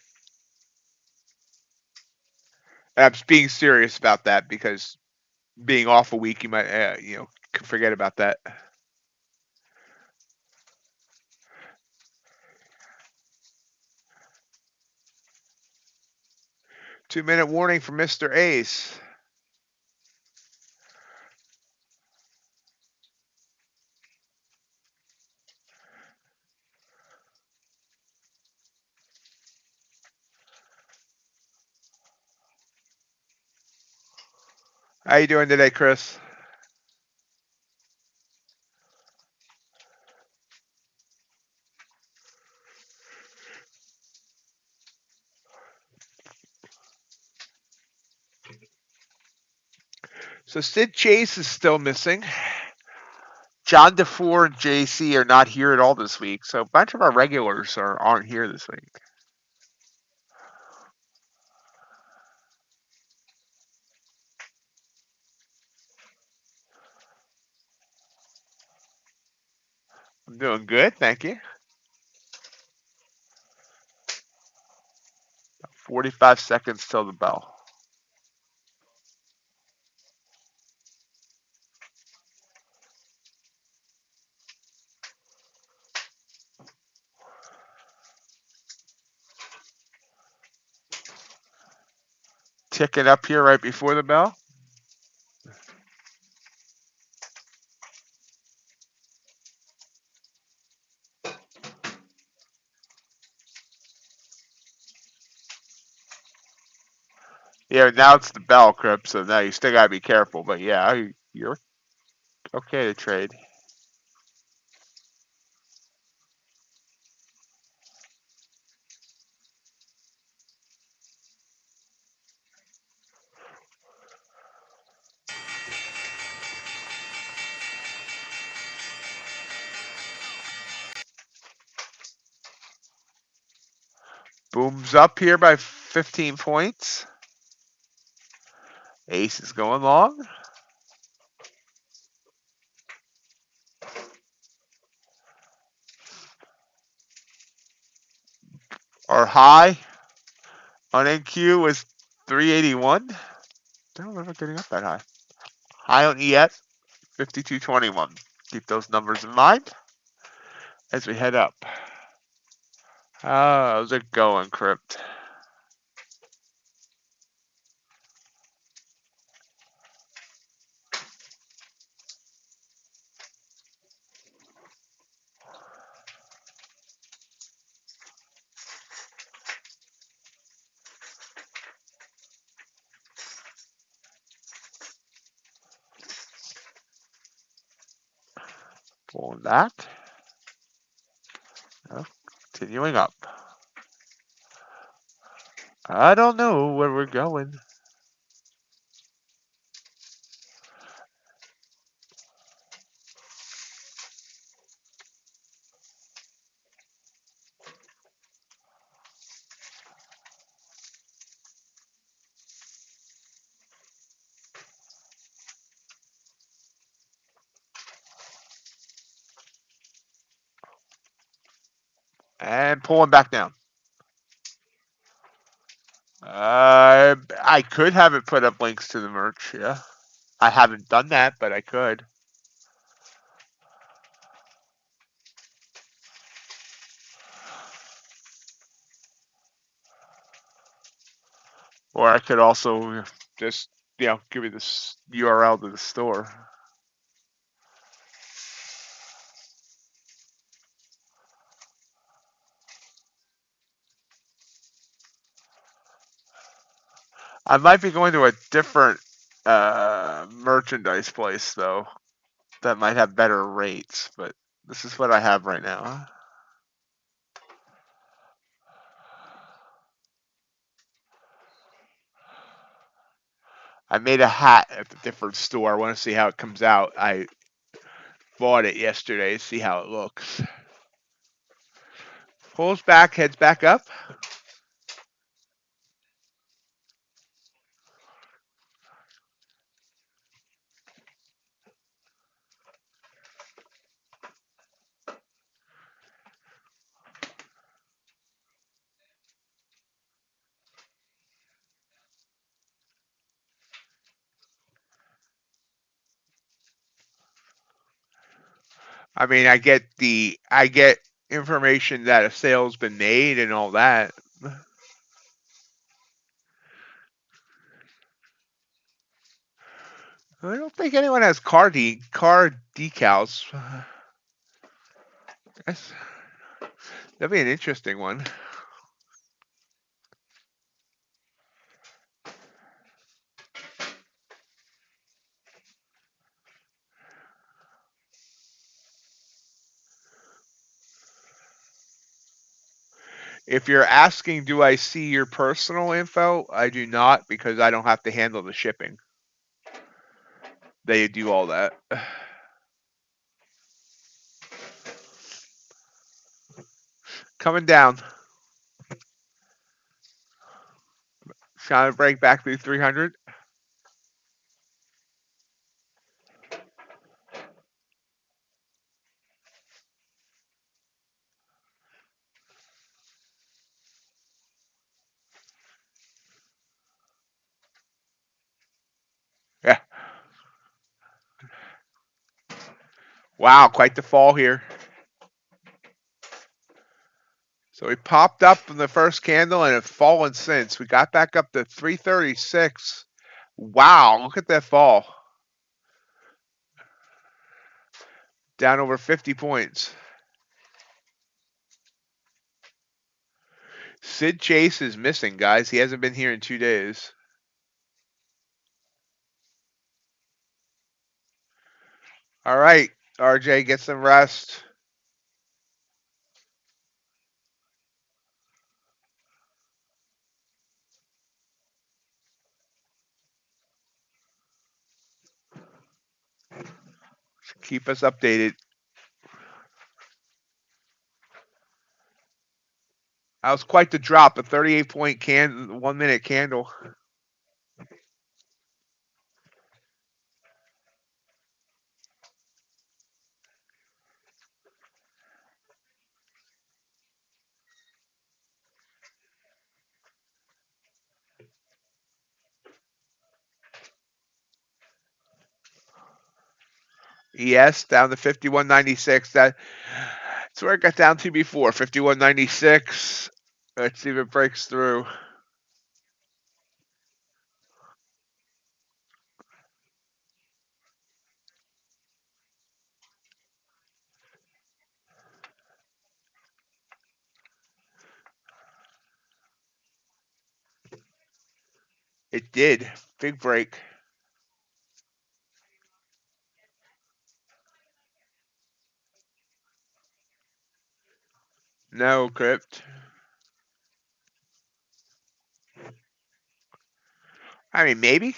I'm being serious about that because being off a week, you might, forget about that. 2-minute warning for Mr. Ace. How you doing today, Chris? So Sid Chase is still missing. John DeFore and JC are not here at all this week, so a bunch of our regulars aren't here this week. I'm doing good, thank you. 45 seconds till the bell. Ticking up here right before the bell. Yeah, now it's the bell, Crip, so now you still gotta be careful. But yeah, you're okay to trade. Booms up here by 15 points. Ace is going long. Our high on NQ was 381. I don't remember getting up that high. High on ES, 5221. Keep those numbers in mind as we head up. How's it going, Crypt? Pulling that. Oh, continuing up. I don't know where we're going. And pulling back down. I could have it put up links to the merch, yeah. I haven't done that, but I could. Or I could also just, give you this URL to the store. I might be going to a different merchandise place, though, that might have better rates, but this is what I have right now. I made a hat at the different store. I want to see how it comes out. I bought it yesterday to see how it looks. Pulls back, heads back up. I mean, I get information that a sale's been made and all that. I don't think anyone has car decals. That'd be an interesting one. If you're asking, do I see your personal info? I do not, because I don't have to handle the shipping. They do all that. Coming down. Trying to break back through 300. Yeah. Wow, quite the fall here. So we popped up in the first candle and have fallen since. We got back up to 336. Wow, look at that fall. Down over 50 points. Sid Chase is missing, guys. He hasn't been here in 2 days. All right, RJ, get some rest. Keep us updated. That was quite the drop, a 38-point 1 minute candle. Yes, down to 51.96. That's where it got down to before. 51.96. Let's see if it breaks through. It did. Big break. No crypt. I mean, maybe.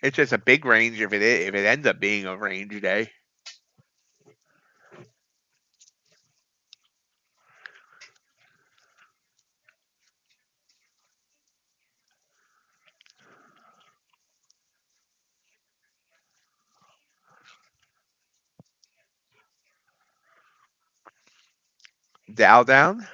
It's just a big range if it ends up being a range day. Dow down.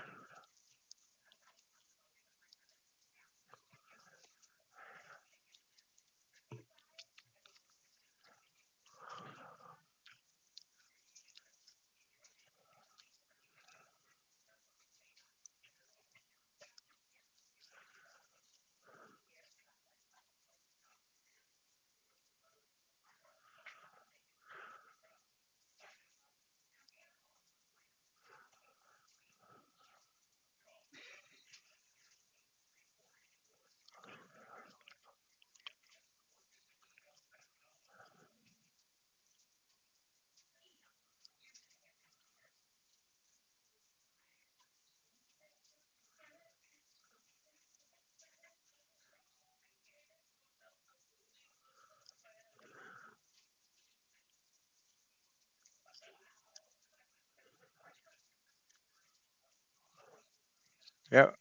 Yep.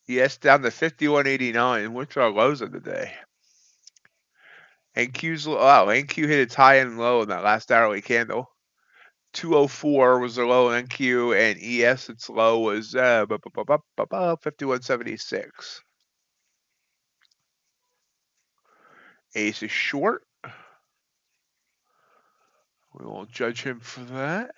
ES down to 51.89. What's our lows of the day? NQ's oh, NQ hit its high and low in that last hourly candle. 204 was the low in NQ, and ES its low was 51.76. Ace is short. We won't judge him for that.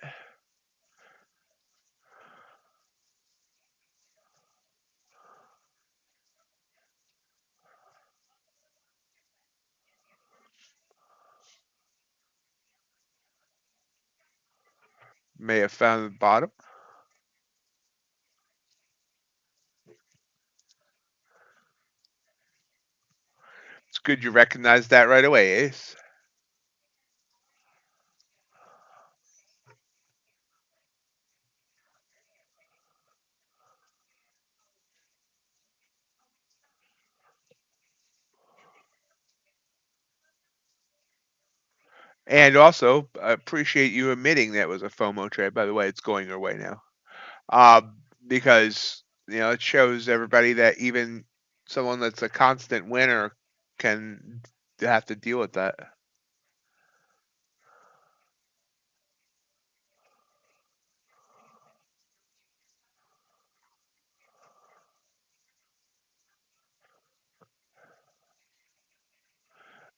May have found the bottom. It's good you recognize that right away, Ace. And also, I appreciate you admitting that was a FOMO trade. By the way, it's going your way now. Because, it shows everybody that even someone that's a constant winner can have to deal with that.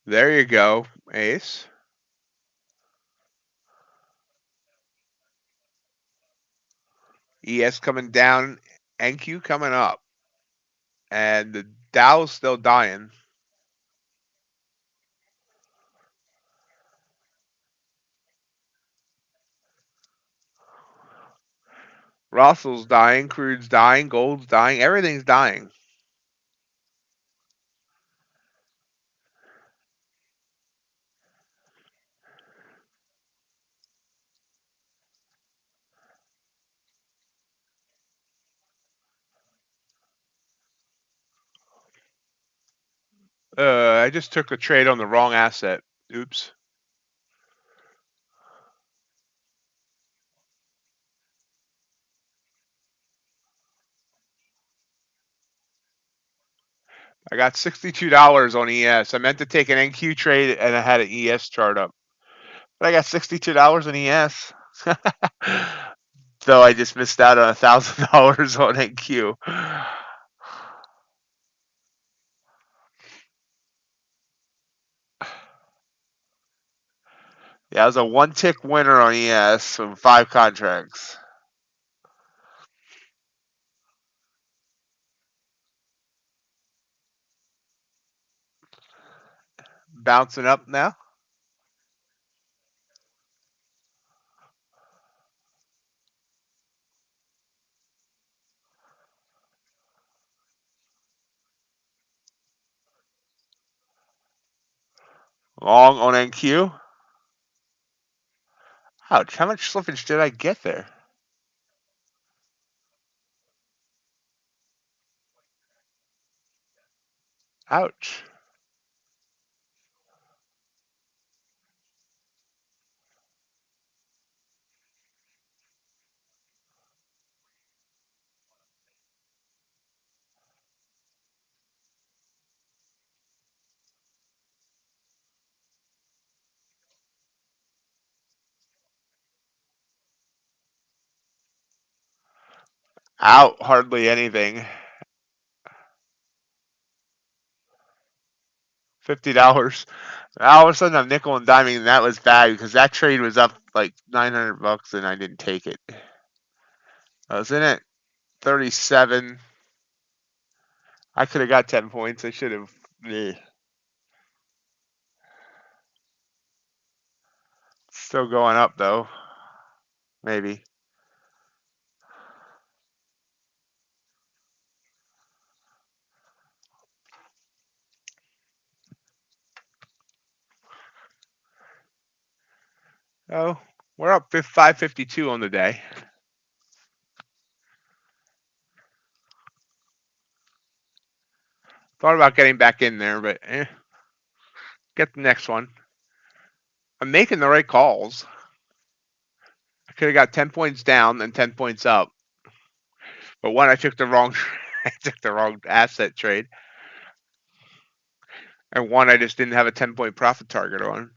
There you go, Ace. ES coming down, NQ coming up. And the Dow's still dying. Russell's dying, crude's dying, gold's dying, everything's dying. I just took a trade on the wrong asset. Oops. I got $62 on ES. I meant to take an NQ trade and I had an ES chart up. But I got $62 on ES. Though I just missed out on $1,000 on NQ. Yeah, I was a one tick winner on ES from 5 contracts. Bouncing up now. Long on NQ. Ouch, how much slippage did I get there? Ouch. Out, hardly anything. $50. All of a sudden I'm nickel and diming, and that was bad because that trade was up like $900 and I didn't take it. I was in it 37. I could have got 10 points. I should have. Still going up though. Maybe. Oh, we're up 552 on the day. Thought about getting back in there, but get the next one. I'm making the right calls. I could have got 10 points down and 10 points up. But one, I took the wrong asset trade. And one, I just didn't have a 10-point profit target on.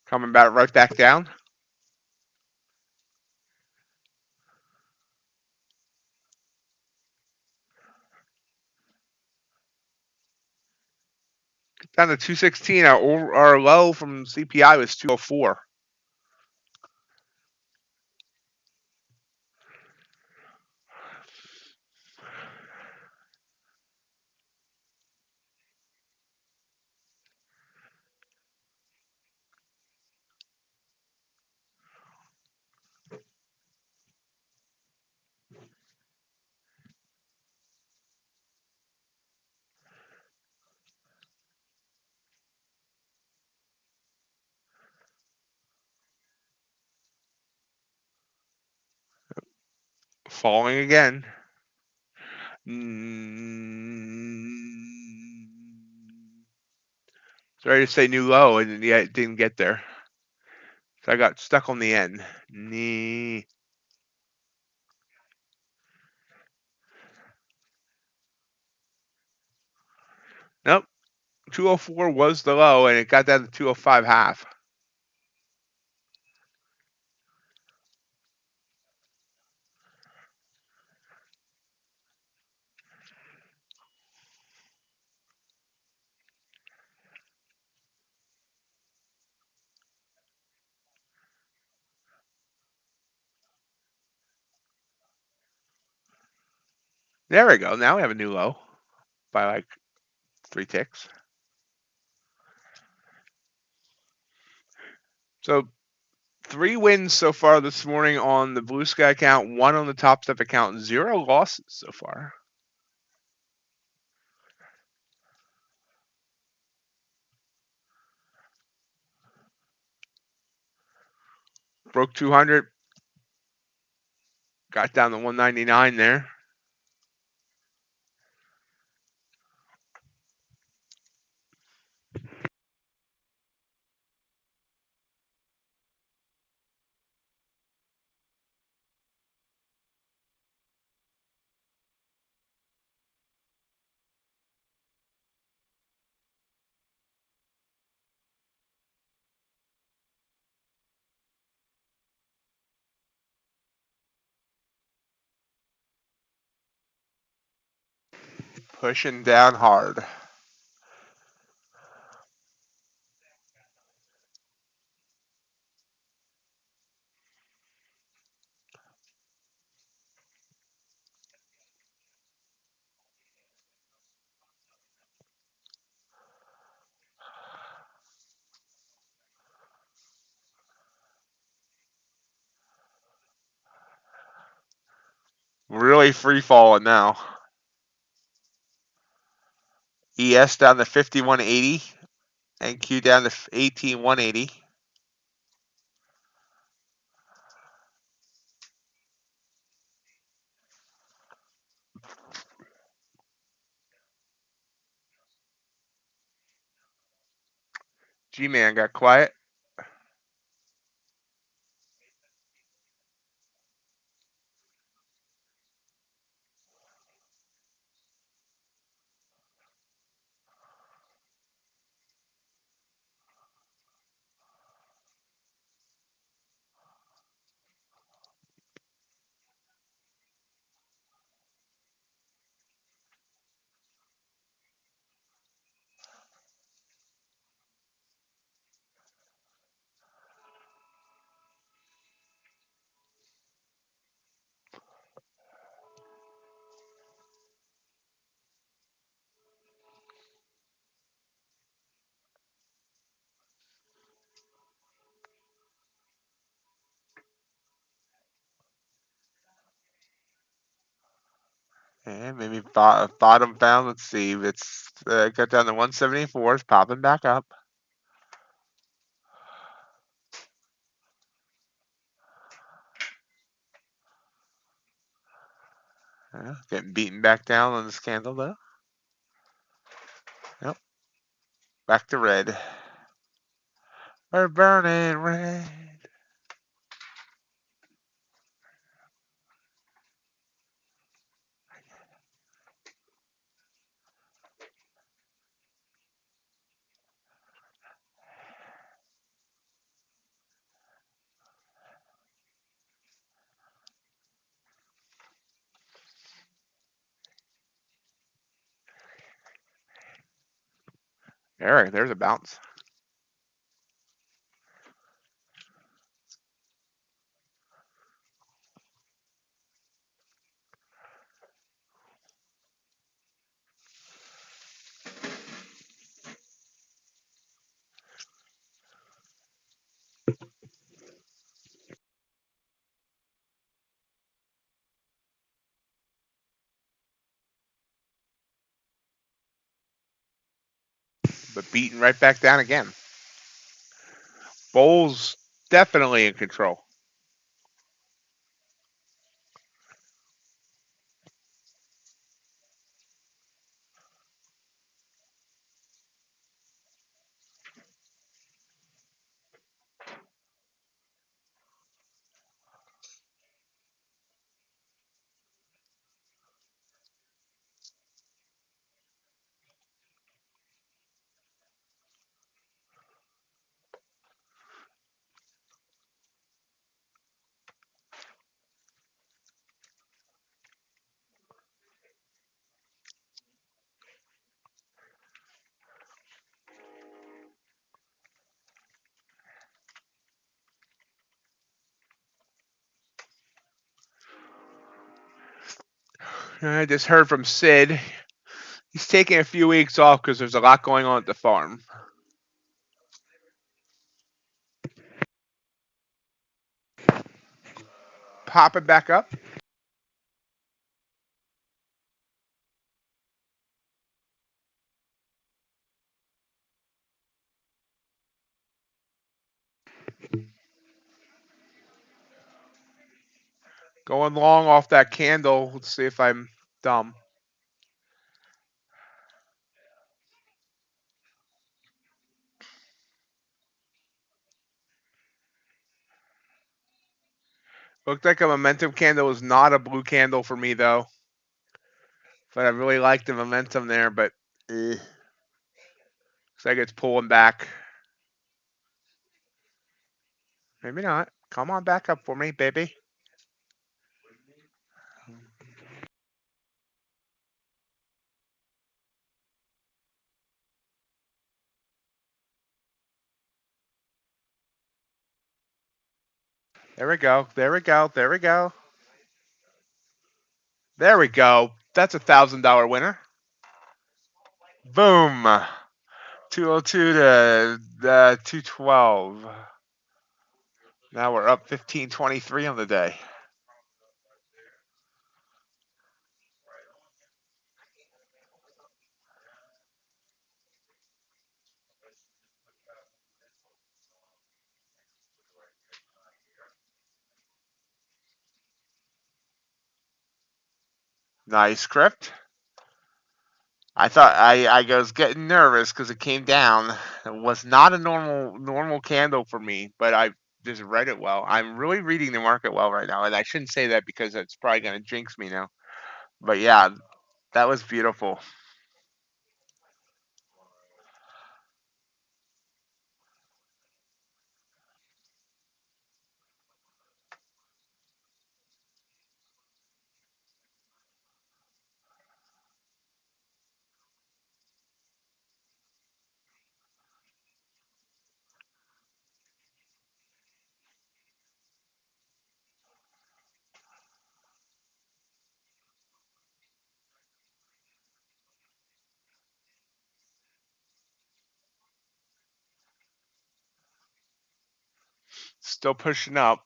Coming back right back down. Down to 216. Our low from CPI was 204. Falling again. Sorry to say new low, and yet it didn't get there. So I got stuck on the end. Nope. 204 was the low, and it got down to 205 half. There we go. Now we have a new low by like 3 ticks. So 3 wins so far this morning on the Blue Sky account, 1 on the Topstep account, 0 losses so far. Broke 200. Got down to 199 there. Pushing down hard. Really free falling now. ES down to 5180 and Q down to 18180. G-Man got quiet. And maybe bottom bound. Let's see. It's got down to 174. It's popping back up. Getting beaten back down on this candle though. Yep. Back to red. We're burning red. There's a bounce. But beaten right back down again. Bulls definitely in control. I just heard from Sid. He's taking a few weeks off because there's a lot going on at the farm. Pop it back up. Going long off that candle. Let's see if I'm dumb. Looked like a momentum candle was not a blue candle for me though. But I really like the momentum there, but looks like it's pulling back. Maybe not. Come on back up for me, baby. There we go. There we go. There we go. There we go. That's $1,000 winner. Boom. 202 to 212. Now we're up 15.23 on the day. Nice script. I thought I was getting nervous because it came down. It was not a normal candle for me, but I just read it well. I'm really reading the market well right now, and I shouldn't say that because it's probably going to jinx me now. But yeah, that was beautiful. Still pushing up.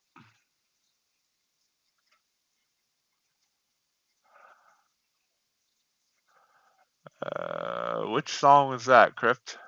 Which song was that, Crypt?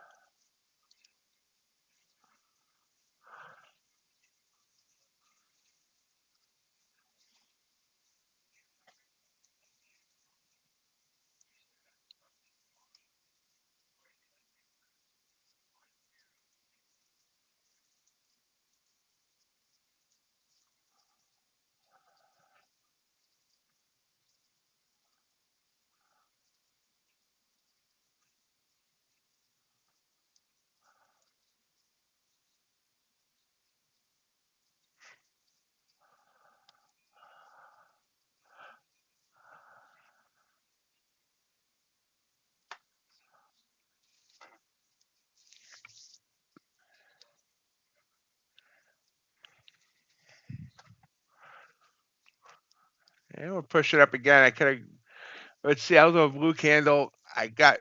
And we'll push it up again. I could have. Let's see. I was on a blue candle. I got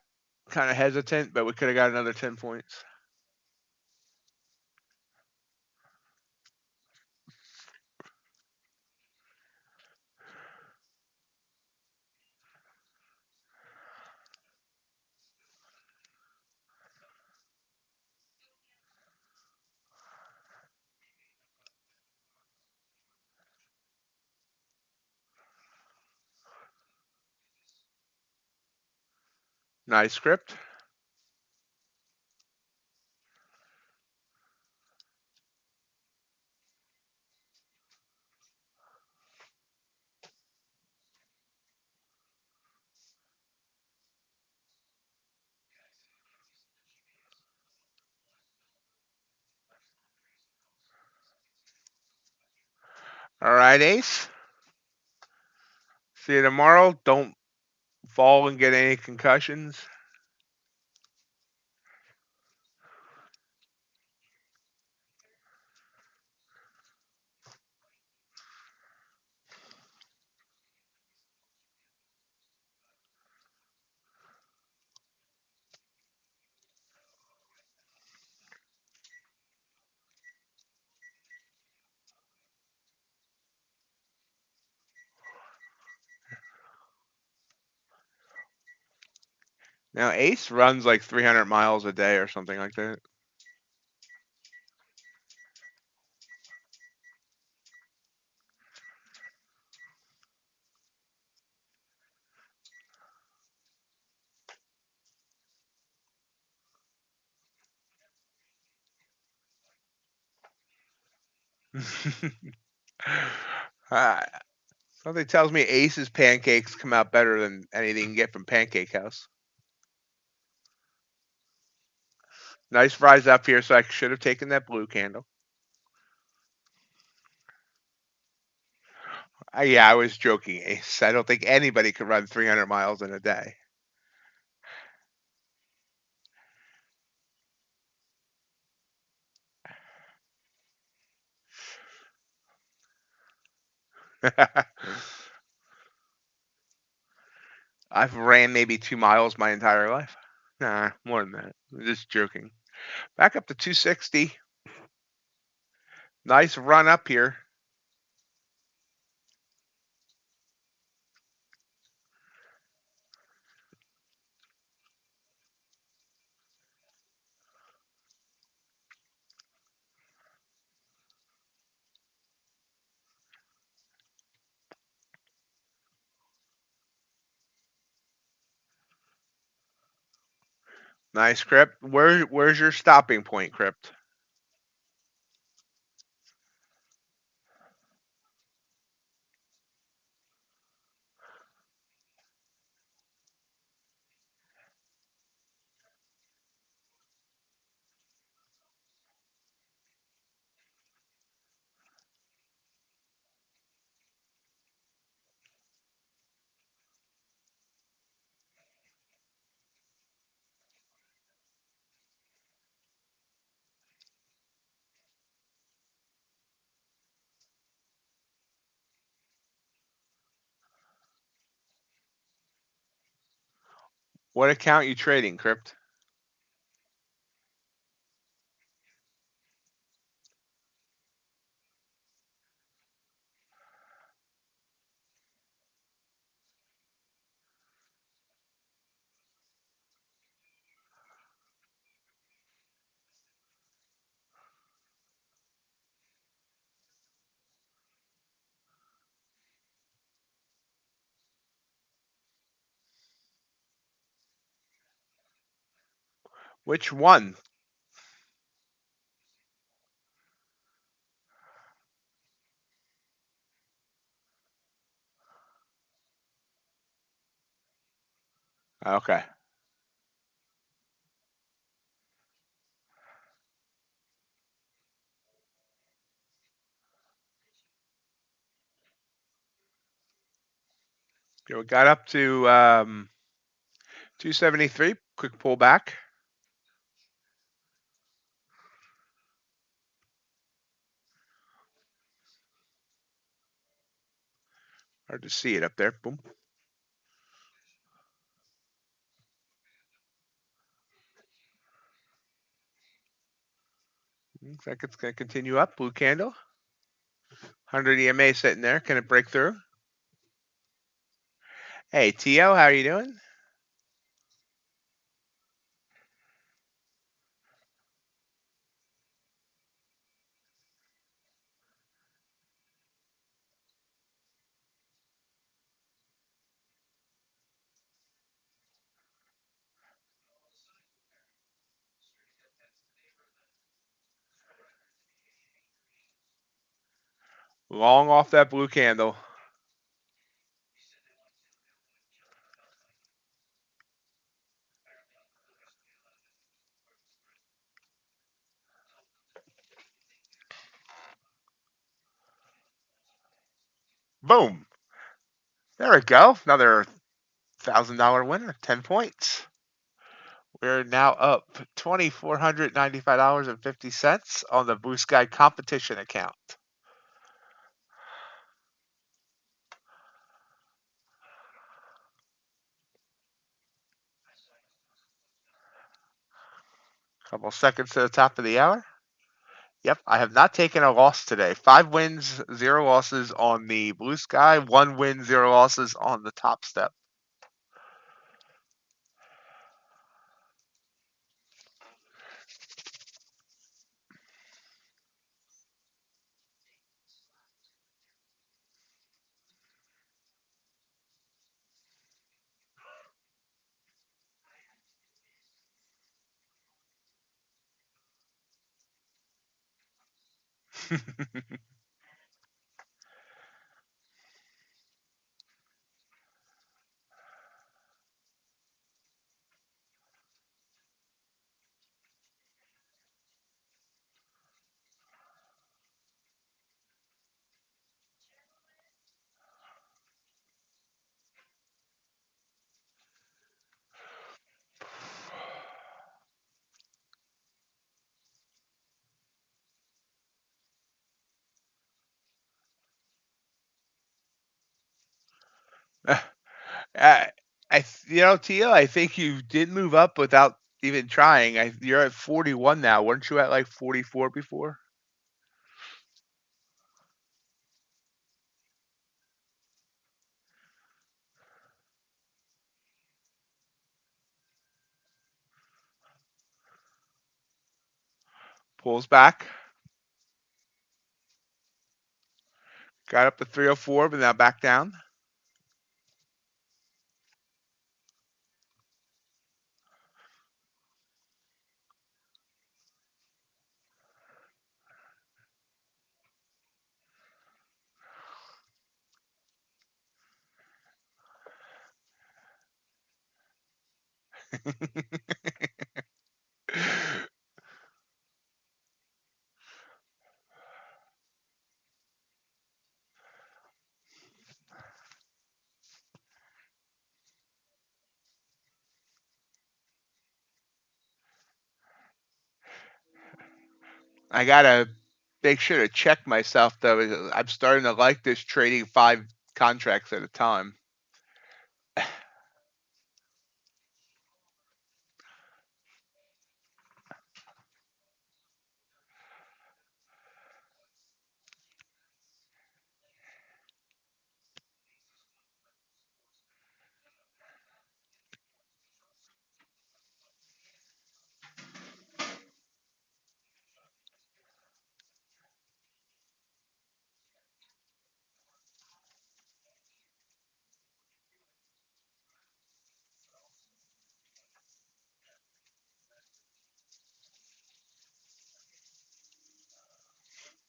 kind of hesitant, but we could have got another 10 points. Nice script. All right, Ace. See you tomorrow. Don't fall and get any concussions. Now, Ace runs like 300 miles a day or something like that. uh, Something tells me Ace's pancakes come out better than anything you can get from Pancake House. Nice rise up here, so I should have taken that blue candle. Yeah, I was joking, Ace. I don't think anybody could run 300 miles in a day. I've ran maybe 2 miles my entire life. Nah, more than that. I'm just joking. Back up to 260. Nice run up here. Nice, Crypt. Where's your stopping point, Crypt? What account you trading, Crypt? Which one? Okay. Okay, we got up to 273. Quick pullback. Hard to see it up there. Boom. Looks like it's going to continue up. Blue candle. 100 EMA sitting there. Can it break through? Hey, Tio, how are you doing? Long off that blue candle. Boom. There we go. Another $1,000 winner. 10 points. We're now up $2,495.50 on the Blue Sky competition account. Couple seconds to the top of the hour. Yep, I have not taken a loss today. 5 wins, 0 losses on the Blue Sky, 1 win, 0 losses on the Topstep. I, Tio, I think you did move up without even trying. You're at 41 now. Weren't you at like 44 before? Pulls back. Got up to 304, but now back down. I gotta make sure to check myself though. I'm starting to like this trading 5 contracts at a time.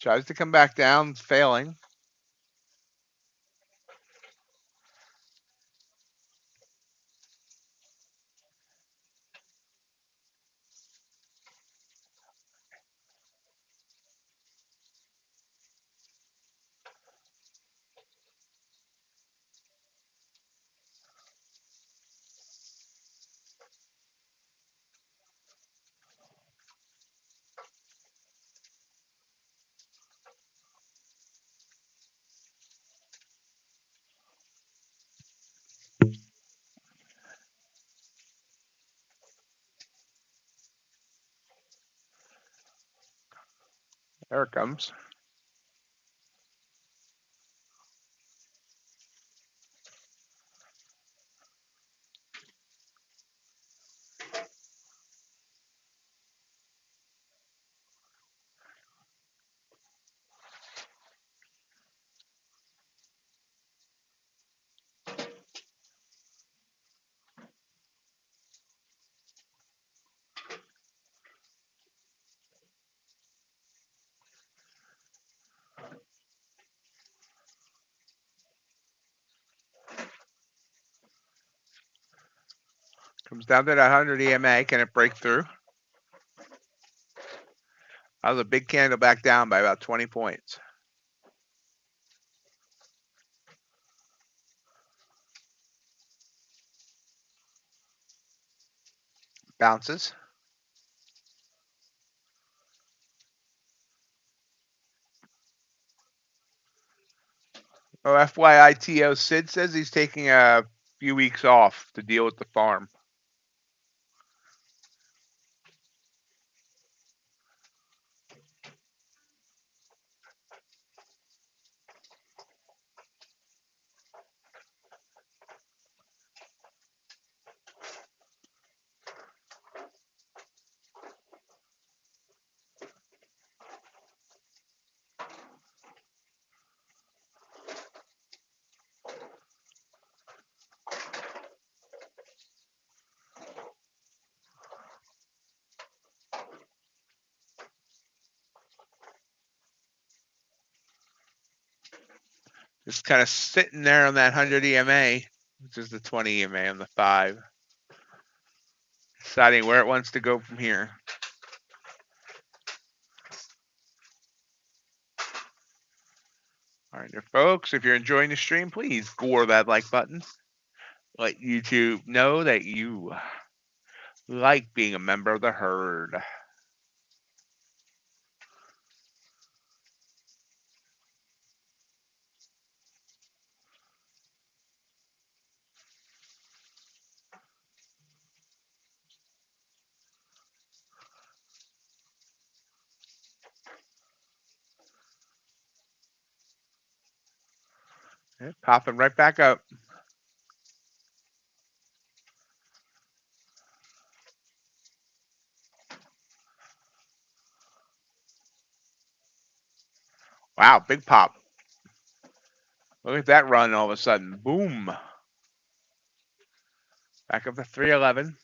Tries to come back down, failing. There it comes. Comes down to that 100 EMA. Can it break through? That was a big candle back down by about 20 points. Bounces. Oh, FYI, TO Sid says he's taking a few weeks off to deal with the farm. Just kind of sitting there on that 100 EMA, which is the 20 EMA on the 5. Deciding where it wants to go from here. All right, folks, if you're enjoying the stream, please gore that like button. Let YouTube know that you like being a member of the herd. Yeah, popping right back up. Wow, big pop. Look at that run all of a sudden. Boom. Back up to 311.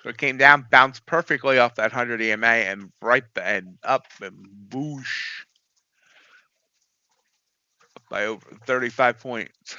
So it came down, bounced perfectly off that 100 EMA and right and up and boosh. Up by over 35 points.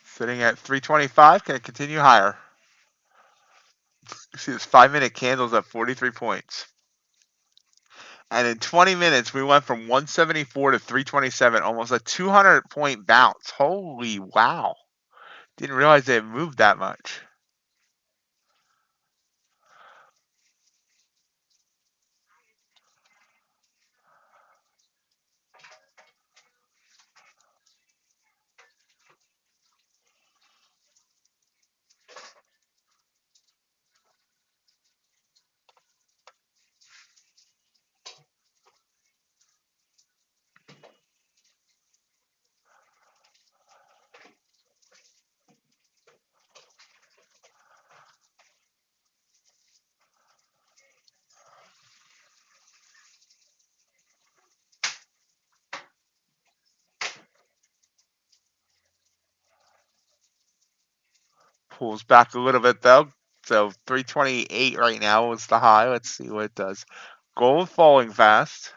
Sitting at 325. Can it continue higher? You see this 5-minute candle's up 43 points. And in 20 minutes, we went from 174 to 327, almost a 200-point bounce. Holy wow. Didn't realize it moved that much. Pulls back a little bit though. So 328 right now is the high. Let's see what it does. Gold falling fast.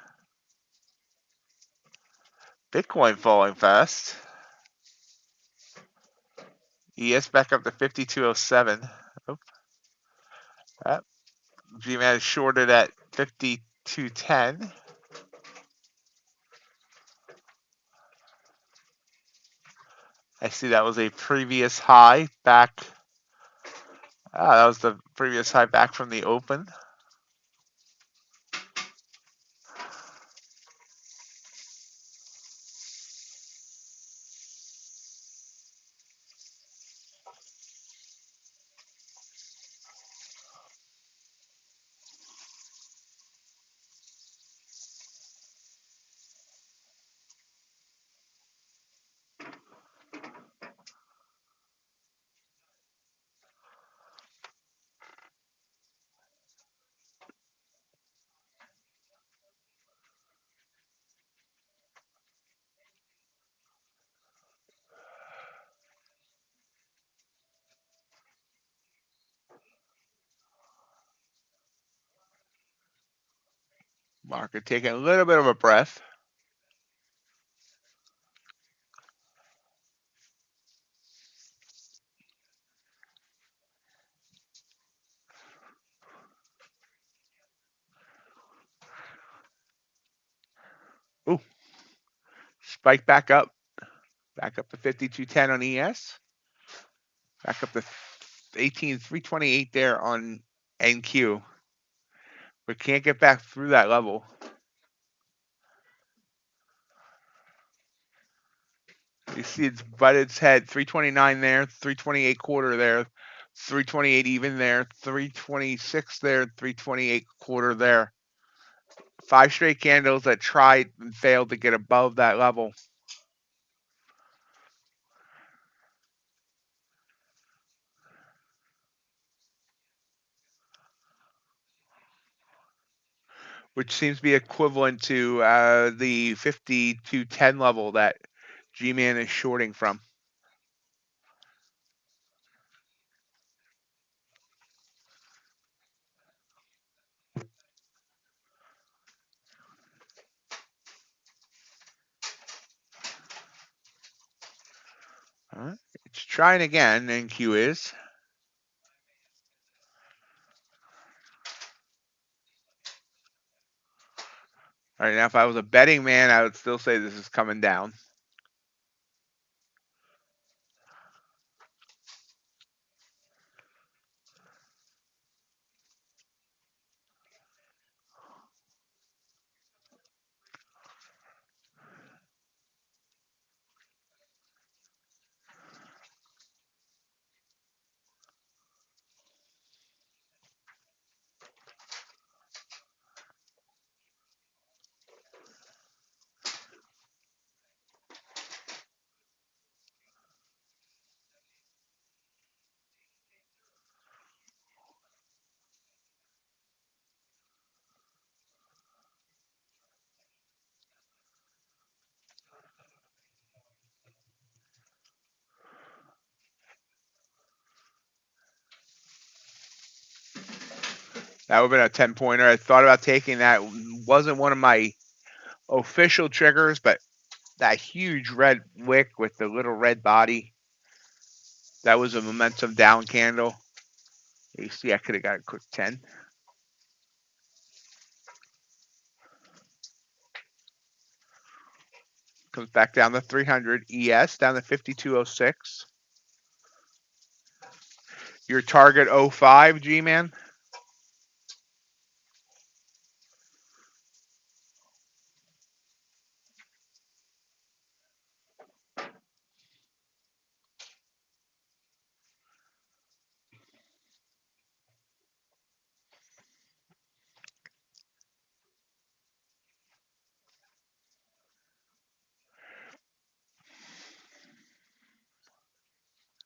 Bitcoin falling fast. ES back up to 5207. Oh, GMAT is shorted at 5210. I see that was a previous high back. That was the previous high back from the open. Market taking a little bit of a breath. Ooh, spike back up to 5210 on ES. Back up to 18328 there on NQ. But can't get back through that level. You see it's butted its head. 329 there, 328 quarter there, 328 even there, 326 there, 328 quarter there. 5 straight candles that tried and failed to get above that level. Which seems to be equivalent to the 5210 level that G-Man is shorting from. It's trying again, NQ is. All right, now if I was a betting man, I would still say this is coming down. That would have been a 10-pointer. I thought about taking that. Wasn't one of my official triggers, but that huge red wick with the little red body, that was a momentum down candle. You see, I could have got a quick 10. comes back down to 300. ES down to 5206. Your target 05, G-Man.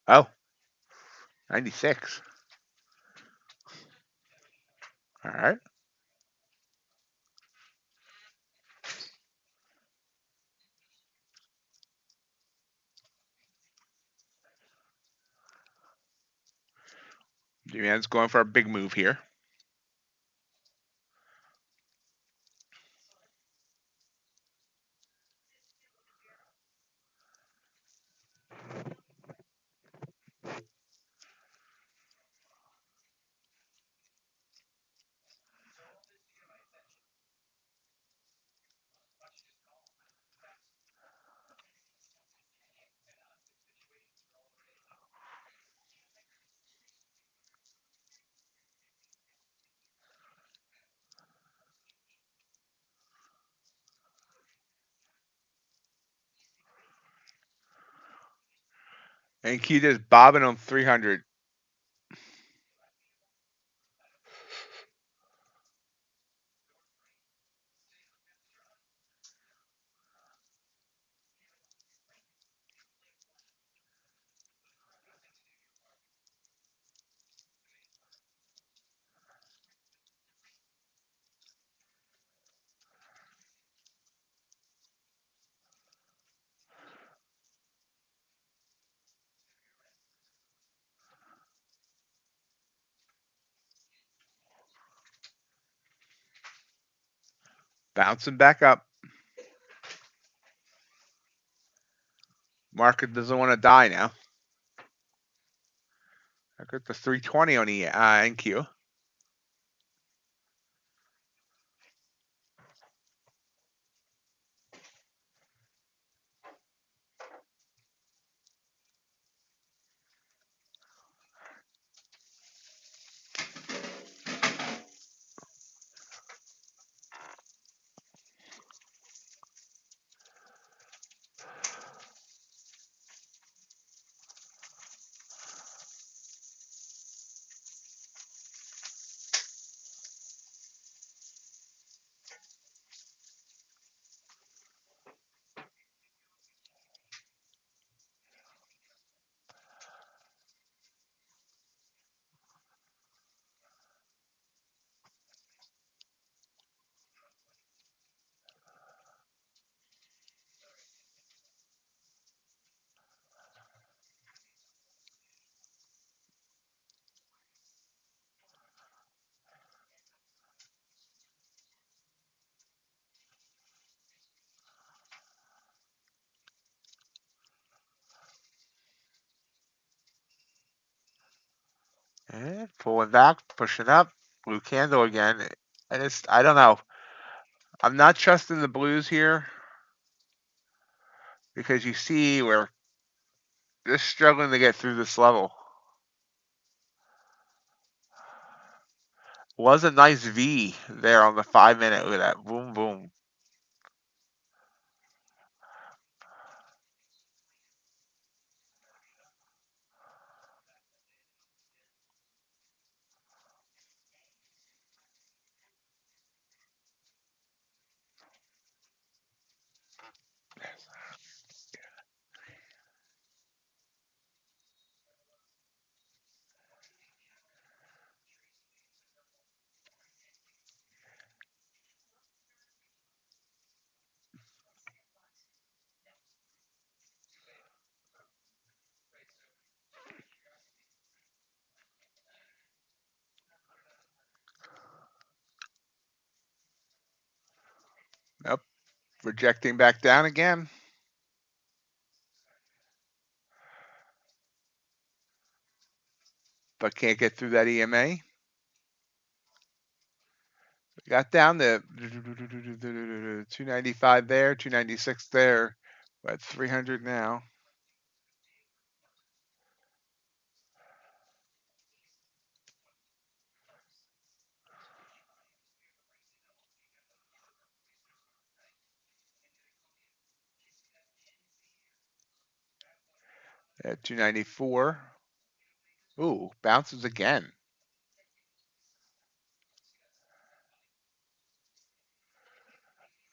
Oh, 96. All right. G-Man's going for a big move here. And Keith is bobbing on 300. Bouncing back up. Market doesn't want to die now. I got the 320 on the NQ. And pulling back, pushing up. Blue candle again. And I don't know. I'm not trusting the blues here because you see we're just struggling to get through this level. Was a nice V there on the 5-minute. Look at that. Boom, boom. Nope. Rejecting back down again. But can't get through that EMA. Got down to 295 there, 296 there. We're at 300 now. At 294. Ooh, bounces again.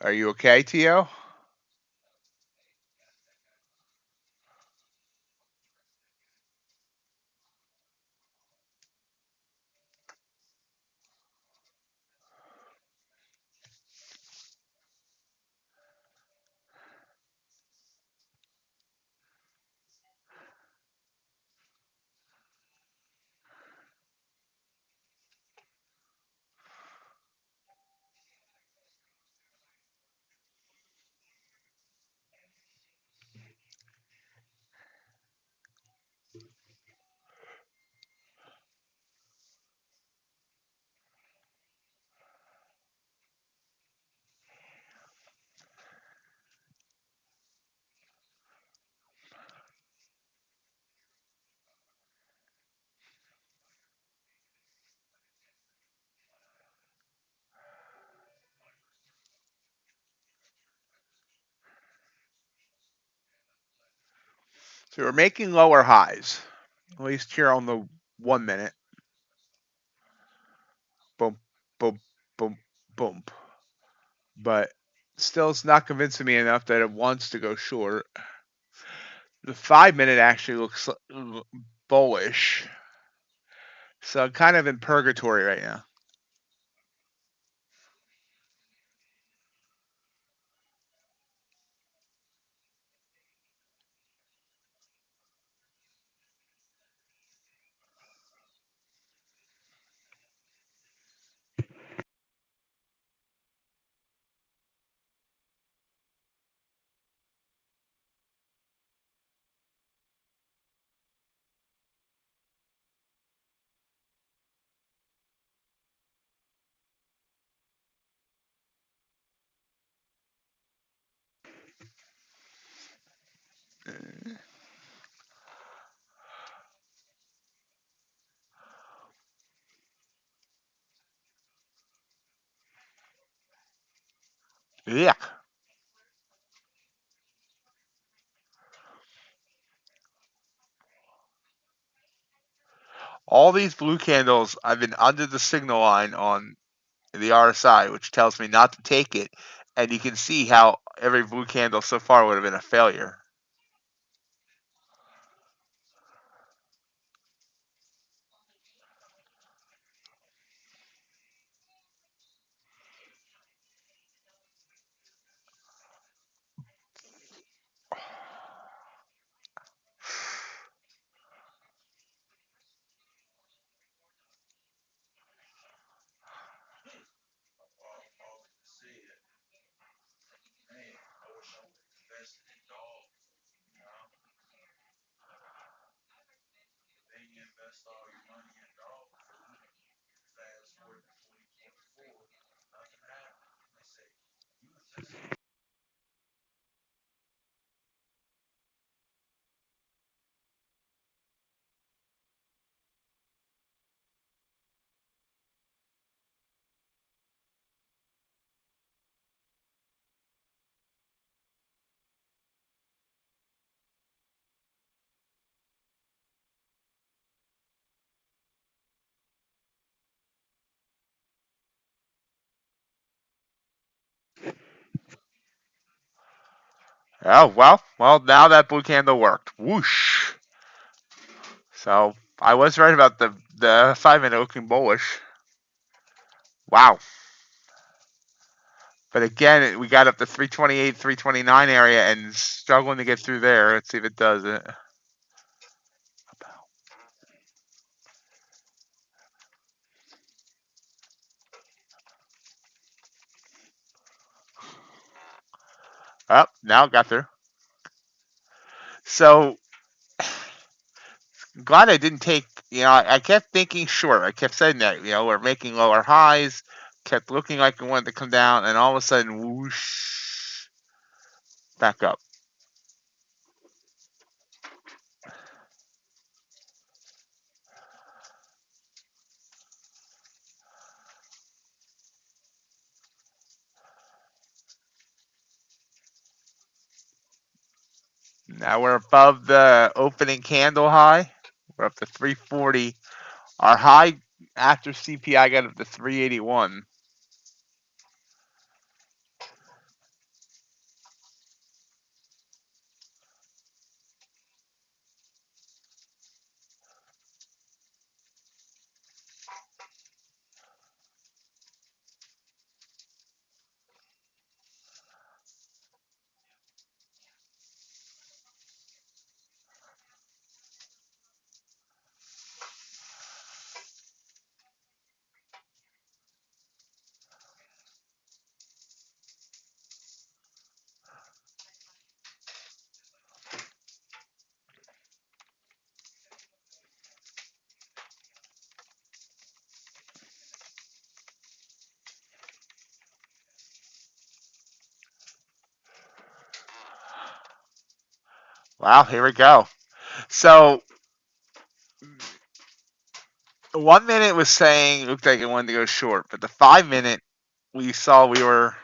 Are you okay, Tio? So we're making lower highs, at least here on the 1 minute. Boom, boom, boom, boom. But still, it's not convincing me enough that it wants to go short. The 5 minute actually looks bullish. So I'm kind of in purgatory right now. Yeah. All these blue candles, I've been under the signal line on the RSI, which tells me not to take it. And you can see how every blue candle so far would have been a failure. Oh, well, now that blue candle worked. Whoosh. So I was right about the 5 minute looking bullish. Wow. But again, we got up to 328, 329 area and struggling to get through there. Let's see if it does it. Oh, now it got through. So glad I didn't take, I kept thinking short. I kept saying that, we're making lower highs, kept looking like it wanted to come down, and all of a sudden, whoosh, back up. Now we're above the opening candle high. We're up to 340. Our high after CPI got up to 381. Wow, here we go. So 1 minute was saying it looked like it wanted to go short, but the 5 minute we saw we were.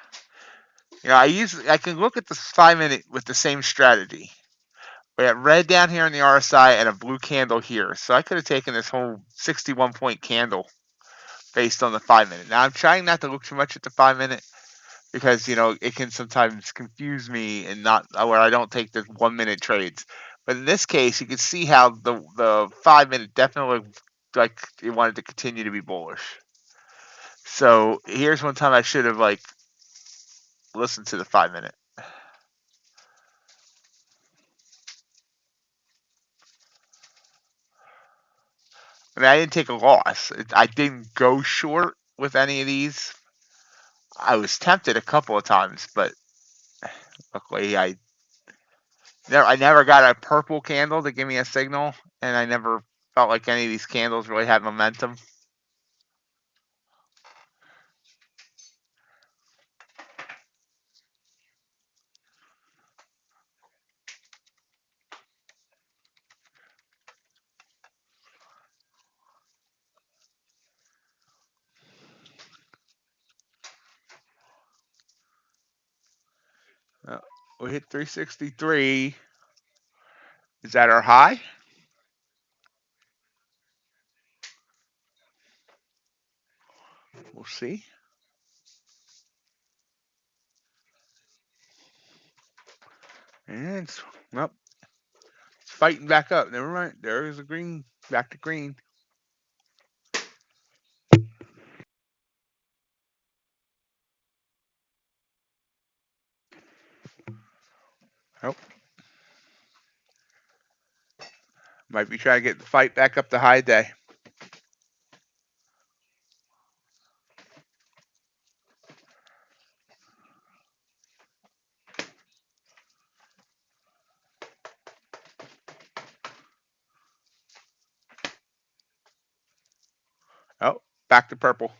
I can look at the 5 minute with the same strategy. We had red down here on the RSI and a blue candle here, so I could have taken this whole 61-point candle based on the 5 minute. Now I'm trying not to look too much at the 5 minute because it can sometimes confuse me and not where I don't take the 1 minute trades. But in this case, you can see how the 5 minute definitely looked like it wanted to continue to be bullish. So here's one time I should have listened to the 5 minute. I mean, I didn't take a loss. I didn't go short with any of these. I was tempted a couple of times, but luckily I never got a purple candle to give me a signal, and I never felt like any of these candles really had momentum. We hit 363. Is that our high? We'll see. And it's fighting back up. Never mind. There's a green. Back to green. Oh. Might be trying to get the fight back up to high day. Oh, back to purple.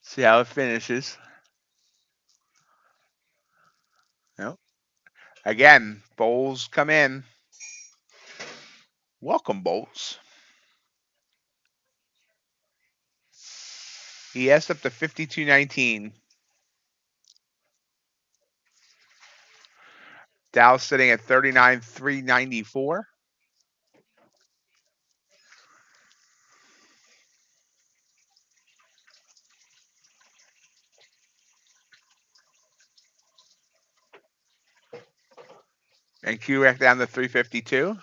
See how it finishes. Oh. Again, bulls come in. Welcome, bulls. ES up to 52.19. Dow sitting at 39,394. And QREC down to 352.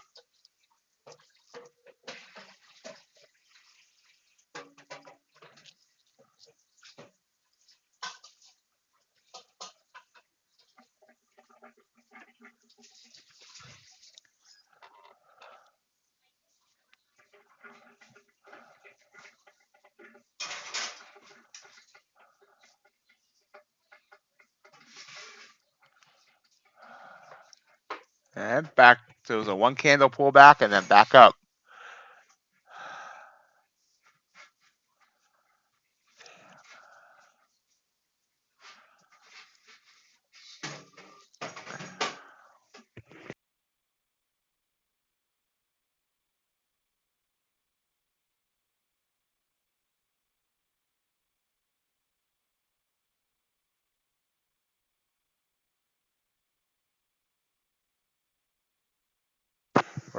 And back. So it was a one candle pullback and then back up.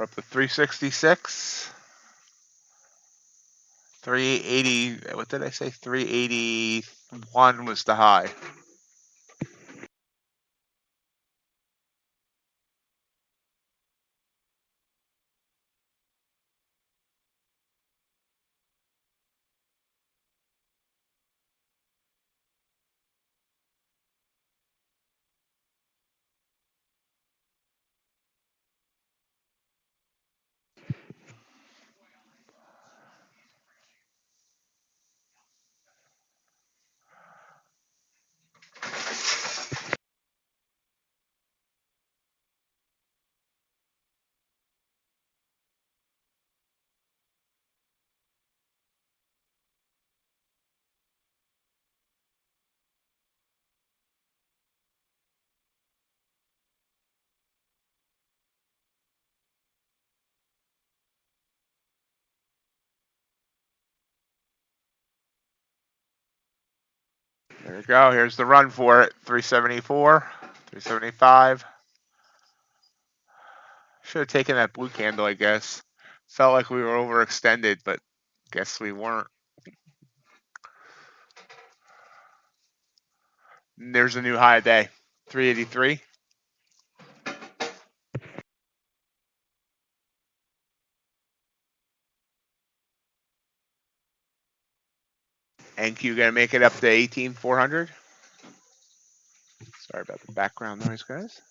We're up to 366. 380, what did I say? 381 was the high. There we go. Here's the run for it. 374, 375. Should have taken that blue candle, I guess. Felt like we were overextended, but guess we weren't. And there's a new high day. 383. NQ gonna make it up to 18,400. Sorry about the background noise, guys.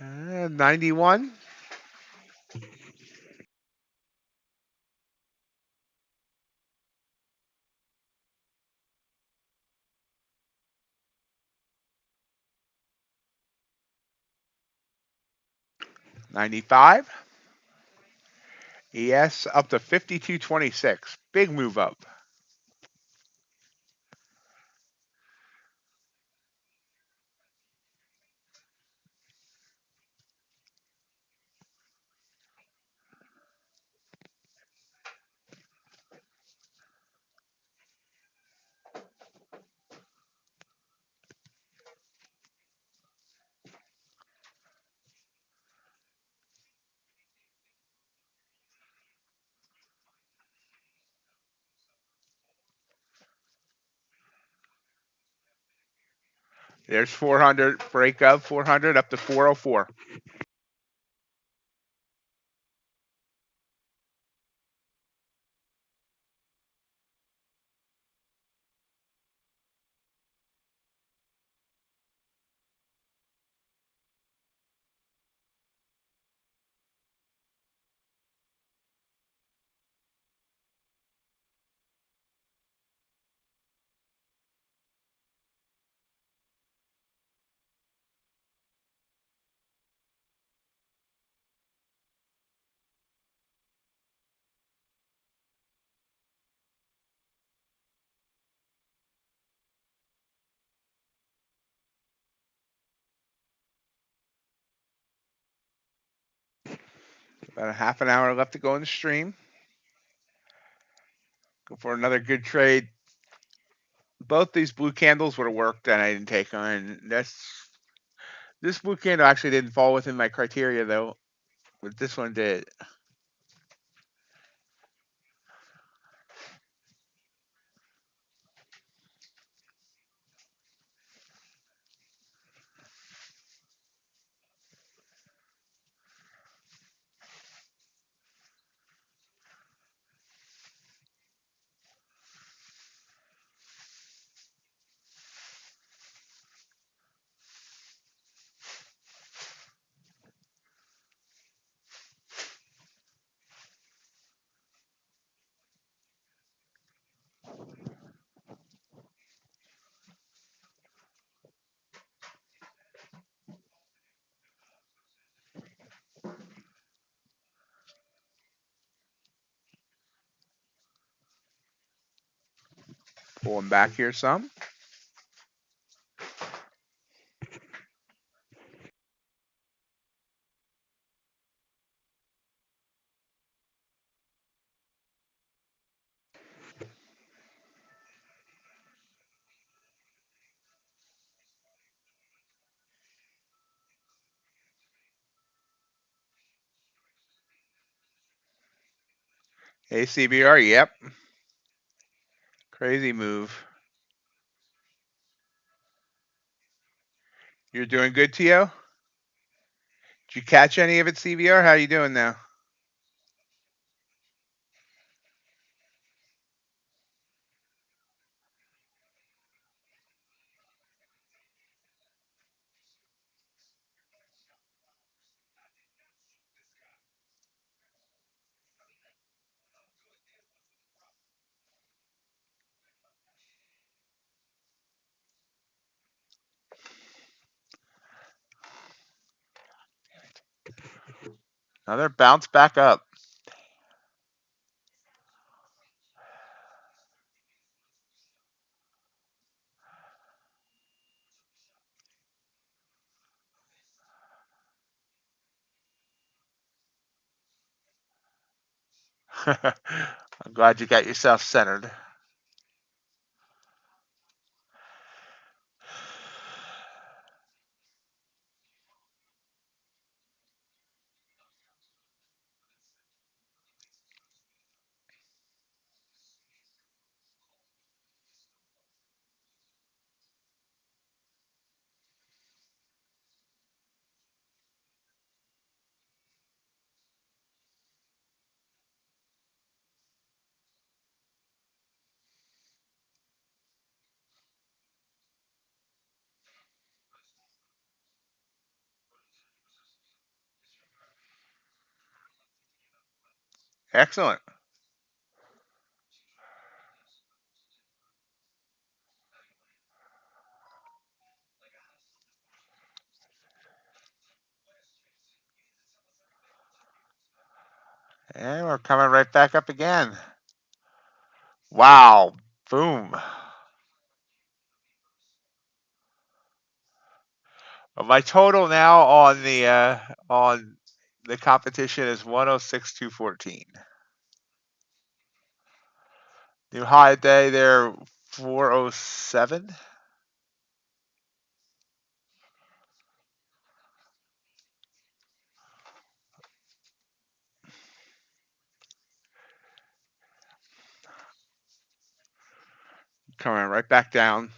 Uh, 91. 95. ES up to 52.26. Big move up. There's 400. Break up 400 up to 404. About a half an hour left to go in the stream. Go for another good trade. Both these blue candles would have worked, and I didn't take them. And this blue candle actually didn't fall within my criteria though, but this one did. Pulling back here some. ACBR, yep. Crazy move. You're doing good, Tio? Did you catch any of it, CBR? How you doing now? Another bounce back up. I'm glad you got yourself centered. Excellent. And we're coming right back up again. Wow. Boom. Well, my total now on the competition is 106,214. New high day there 407. Coming right back down.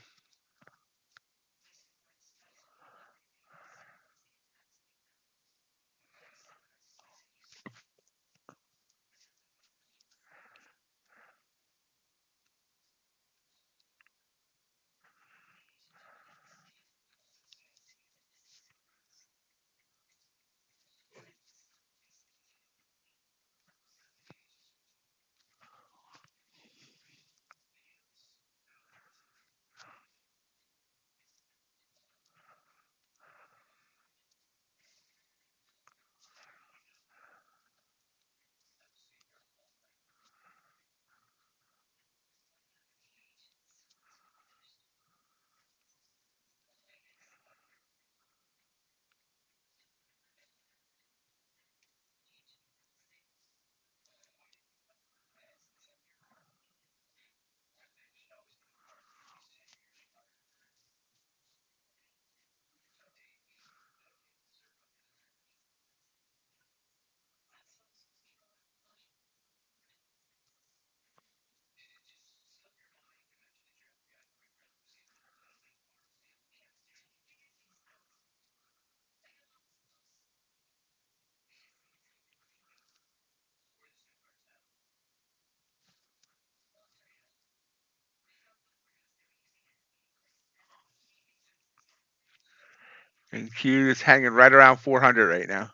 And Q is hanging right around 400 right now.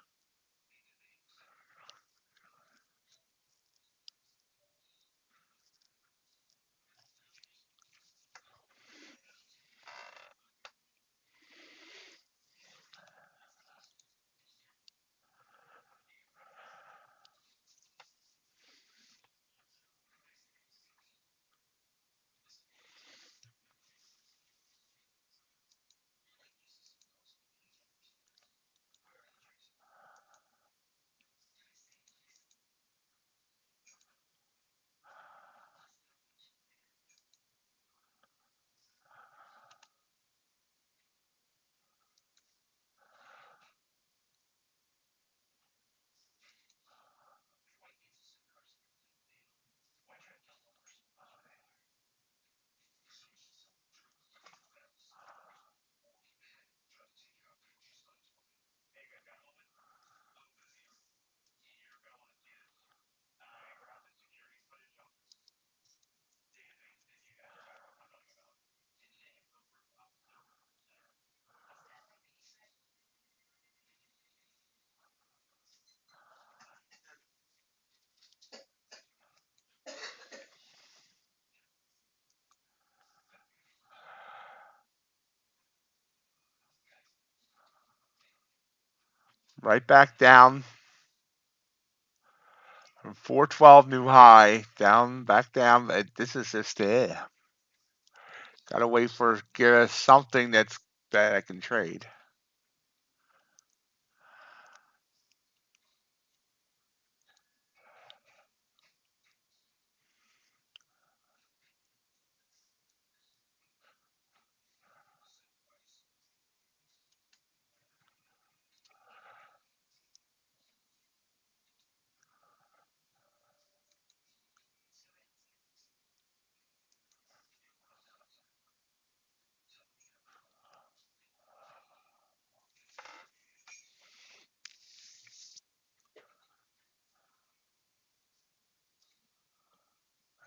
Right back down from 412 new high, down, back down. This is just it. Gotta wait for get us something that I can trade.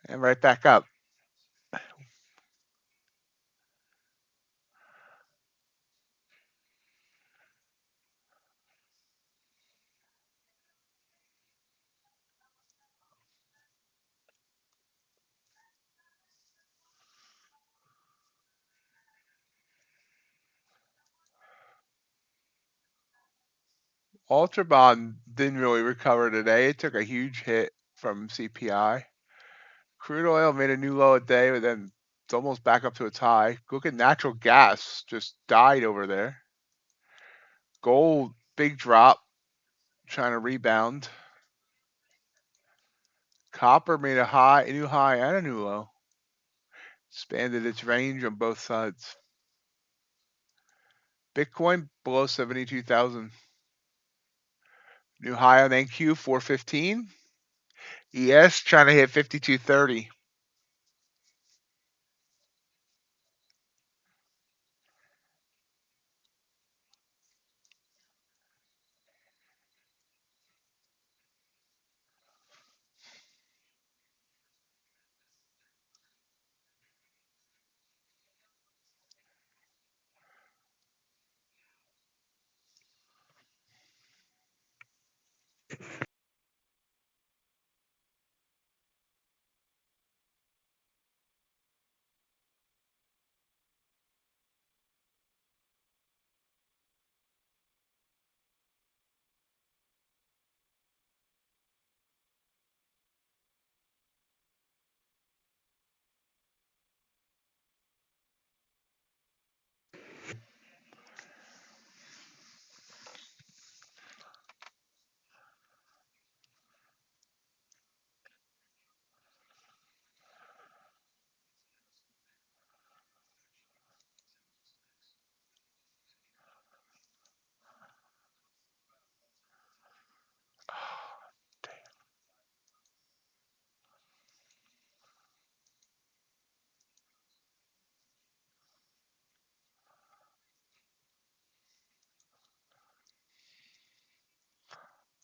And right back up. Ultra bond didn't really recover today. It took a huge hit from CPI. Crude oil made a new low a day, but then it's almost back up to its high. Look at natural gas, just died over there. Gold, big drop, trying to rebound. Copper made a new high and a new low. Expanded its range on both sides. Bitcoin below 72,000. New high on NQ 415. ES trying to hit 5230.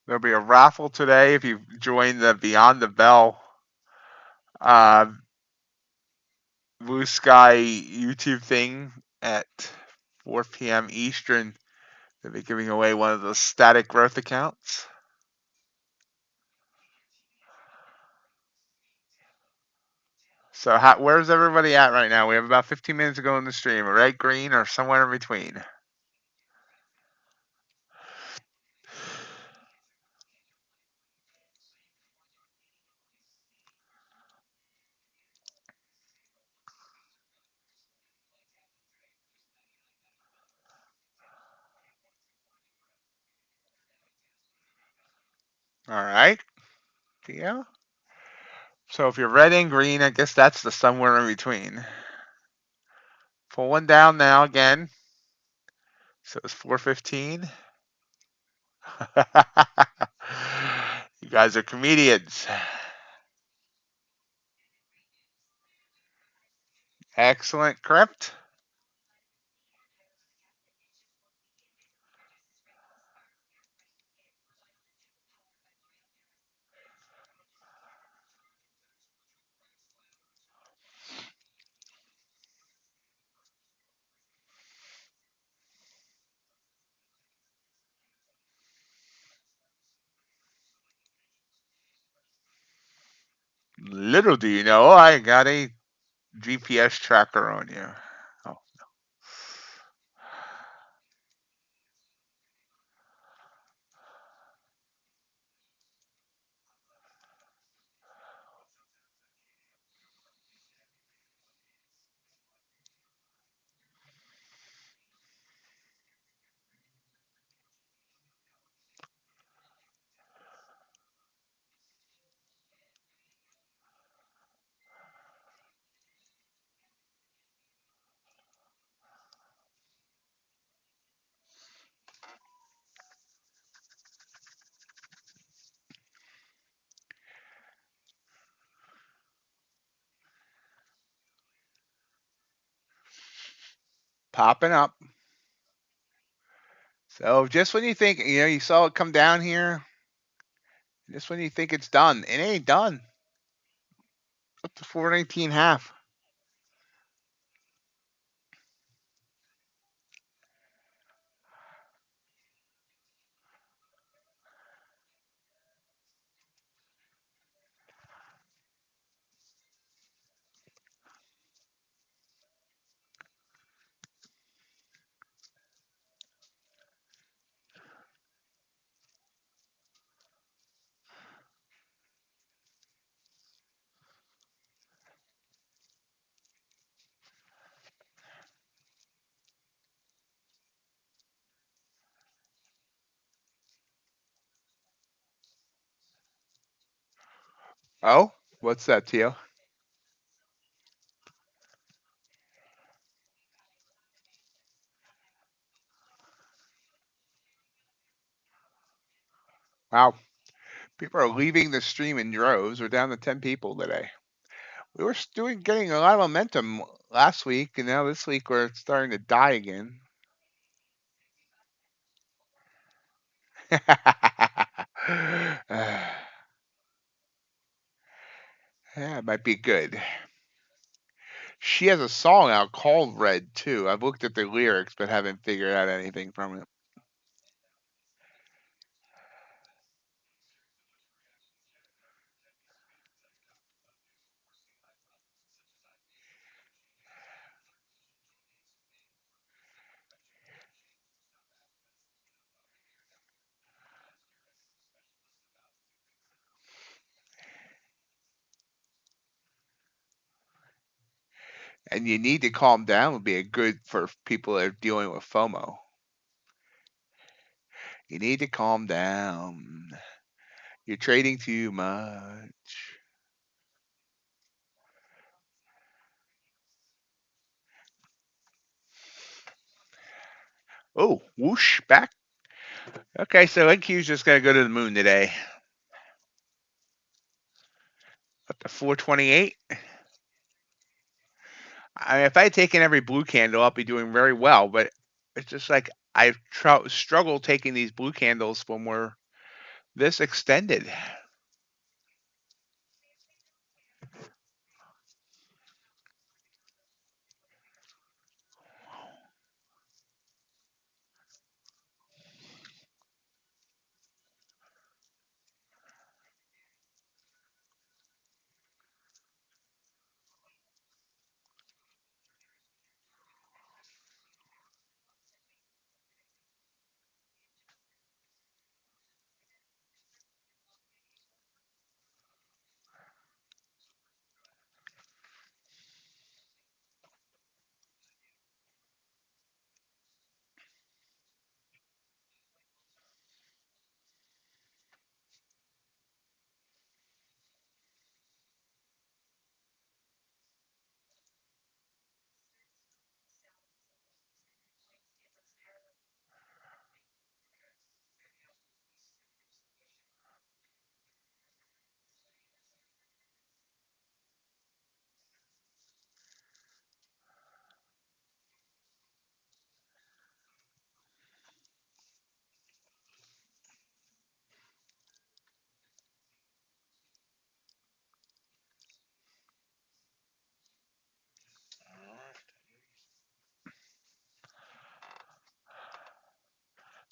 There'll be a raffle today if you join the Beyond the Bell uh, Blue Sky YouTube thing at 4 p.m. Eastern. They'll be giving away one of those static growth accounts. So where's everybody at right now? We have about 15 minutes to go in the stream. Red, green, or somewhere in between. All right. Yeah. So if you're red and green, I guess that's the somewhere in between. Pull one down now again. So it's 4:15. You guys are comedians. Excellent crypt. Little do you know, I got a GPS tracker on you. Oh. popping up. So just when you think, you saw it come down here, just when you think it's done, it ain't done. Up to 419.5. Oh, what's that, Tio? Wow. People are leaving the stream in droves. We're down to 10 people today. We were getting a lot of momentum last week, and now this week we're starting to die again. Yeah, it might be good. She has a song out called Red, too. I've looked at the lyrics, but haven't figured out anything from it. And you need to calm down would be a good for people that are dealing with FOMO. You need to calm down. You're trading too much. Oh, whoosh, back. Okay, so NQ's just going to go to the moon today. Up to 428. If I had taken every blue candle, I'd be doing very well, but it's just like I've struggled taking these blue candles when we're this extended.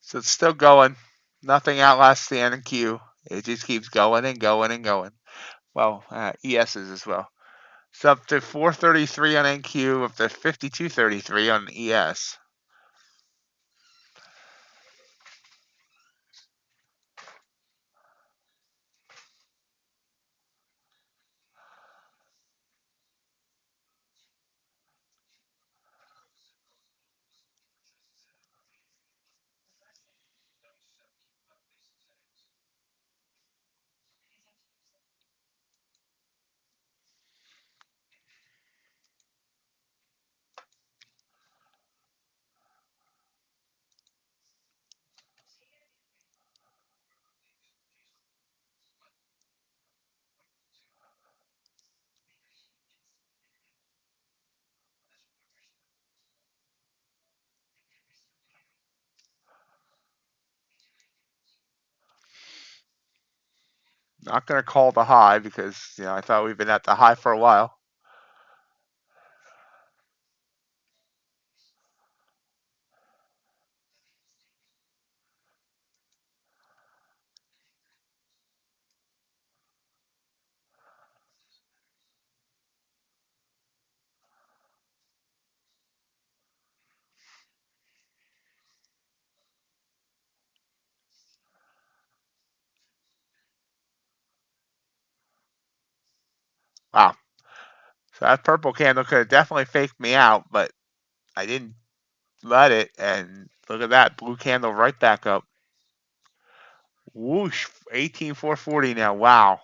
So it's still going. Nothing outlasts the NQ. It just keeps going and going and going. Well, ESs as well. So up to 433 on NQ, up to 5233 on ES. Not going to call the high because, I thought we've been at the high for a while. Wow. So that purple candle could have definitely faked me out, but I didn't let it. And look at that blue candle right back up. Whoosh, 18,440 now. Wow.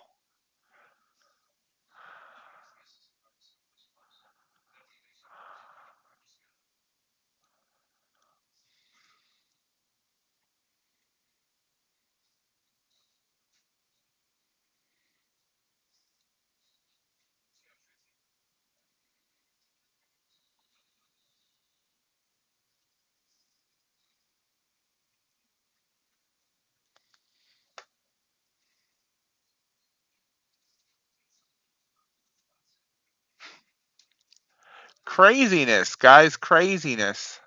Craziness, guys. Craziness.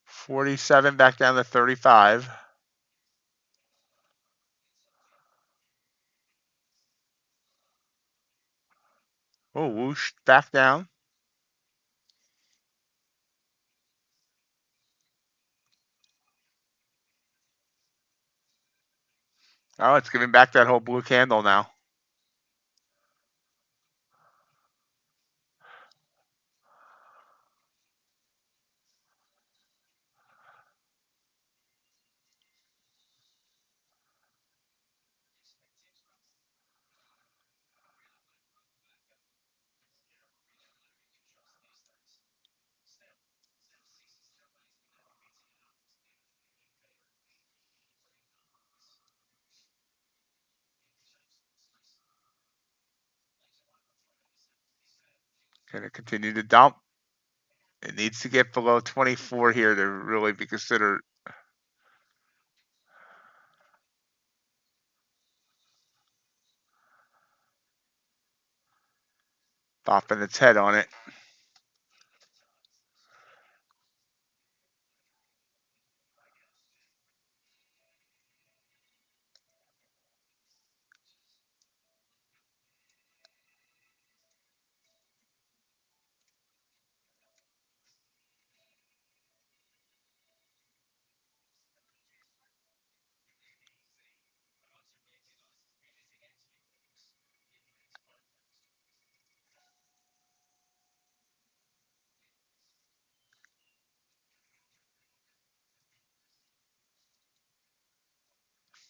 47 back down to 35. Oh, whoosh, back down. Oh, it's giving back that whole blue candle now. Going to continue to dump. It needs to get below 24 here to really be considered. Bopping its head on it.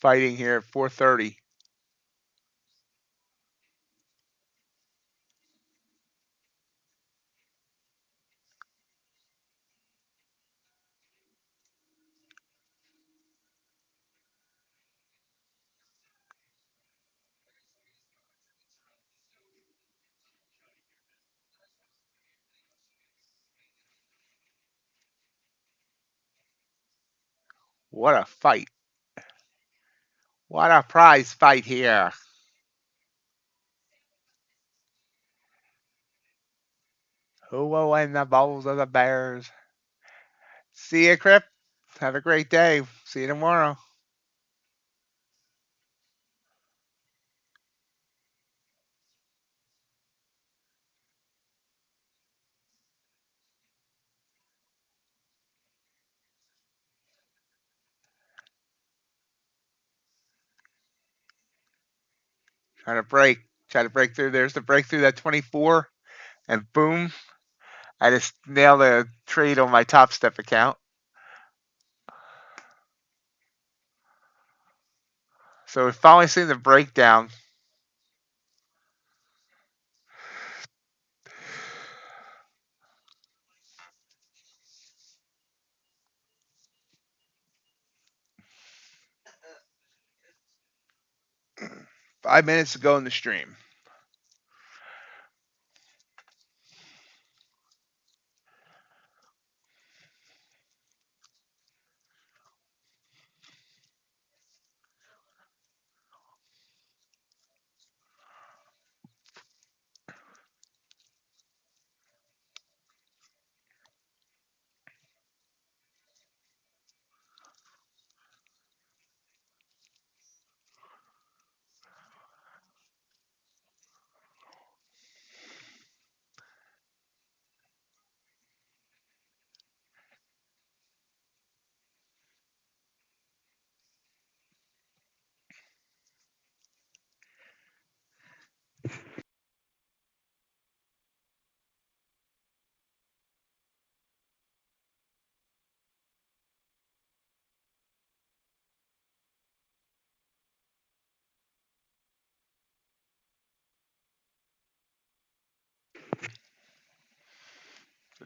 Fighting here at 430. What a fight. What a prize fight here. Who will win the Bulls or the Bears? See you, Crip. Have a great day. See you tomorrow. Trying to break. Try to break through. There's the breakthrough, that 24. And boom. I just nailed a trade on my Topstep account. So we've finally seen the breakdown. Five minutes to go in the stream.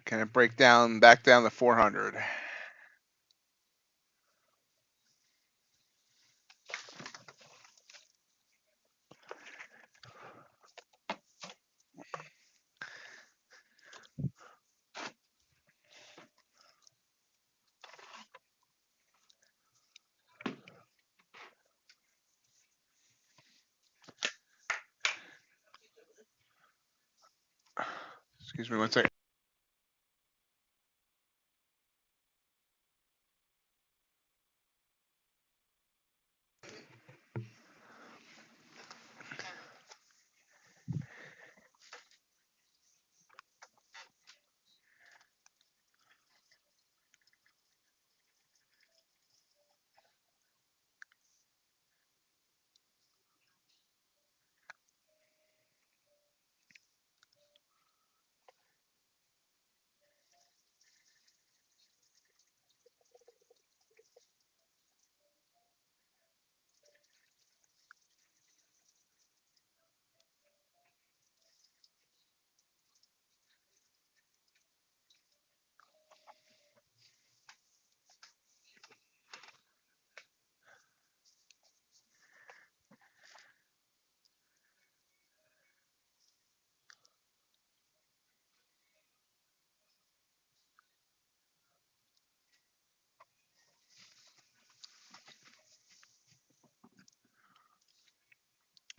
Can it break down back down to 400? Excuse me one second.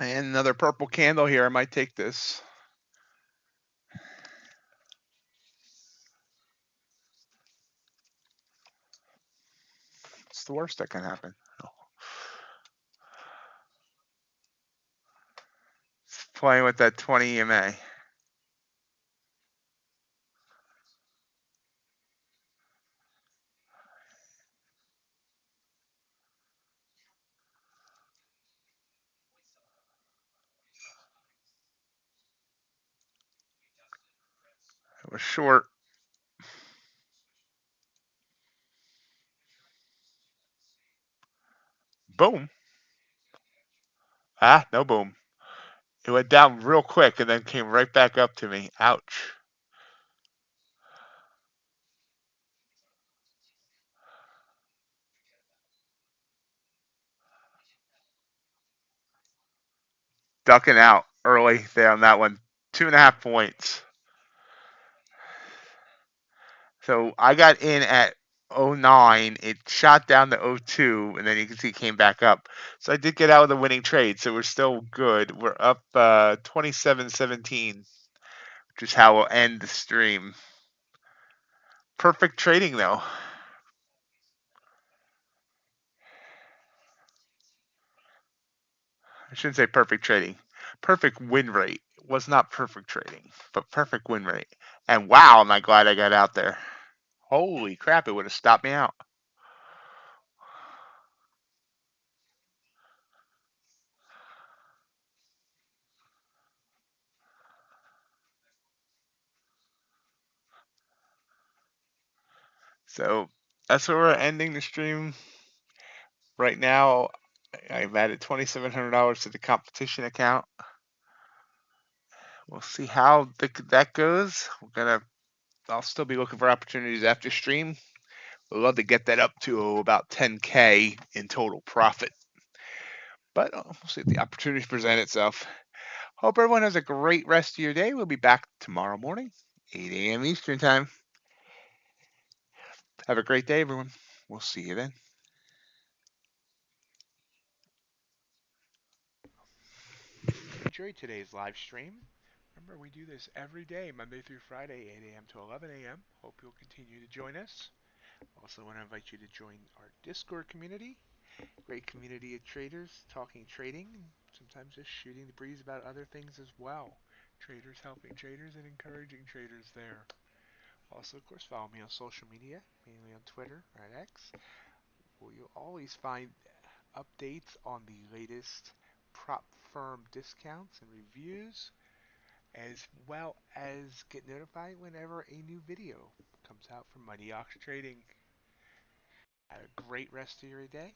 And another purple candle here. I might take this. It's the worst that can happen. It's playing with that 20 EMA. It was short. Boom. Ah, no boom. It went down real quick and then came right back up to me. Ouch. Ducking out early there on that one. 2.5 points. So I got in at 09. It shot down to 02, and then you can see it came back up. So I did get out with a winning trade, so we're still good. We're up 27-17, which is how we'll end the stream. Perfect trading, though. I shouldn't say perfect trading. Perfect win rate. It was not perfect trading, but perfect win rate. And wow, am I glad I got out there. Holy crap, it would have stopped me out. So that's where we're ending the stream. Right now, I've added $2,700 to the competition account. We'll see how that goes. I'll still be looking for opportunities after stream. We'd love to get that up to about 10K in total profit. But we'll see if the opportunities present itself. Hope everyone has a great rest of your day. We'll be back tomorrow morning, 8 a.m. Eastern Time. Have a great day, everyone. We'll see you then. Enjoy today's live stream. Remember, we do this every day, Monday through Friday, 8 a.m. to 11 a.m. Hope you'll continue to join us. Also want to invite you to join our Discord community. Great community of traders talking trading, and sometimes just shooting the breeze about other things as well. Traders helping traders and encouraging traders there. Also, of course, follow me on social media, mainly on Twitter or at X, where you'll always find updates on the latest prop firm discounts and reviews, as well as get notified whenever a new video comes out from MightyOxTrading. Have a great rest of your day.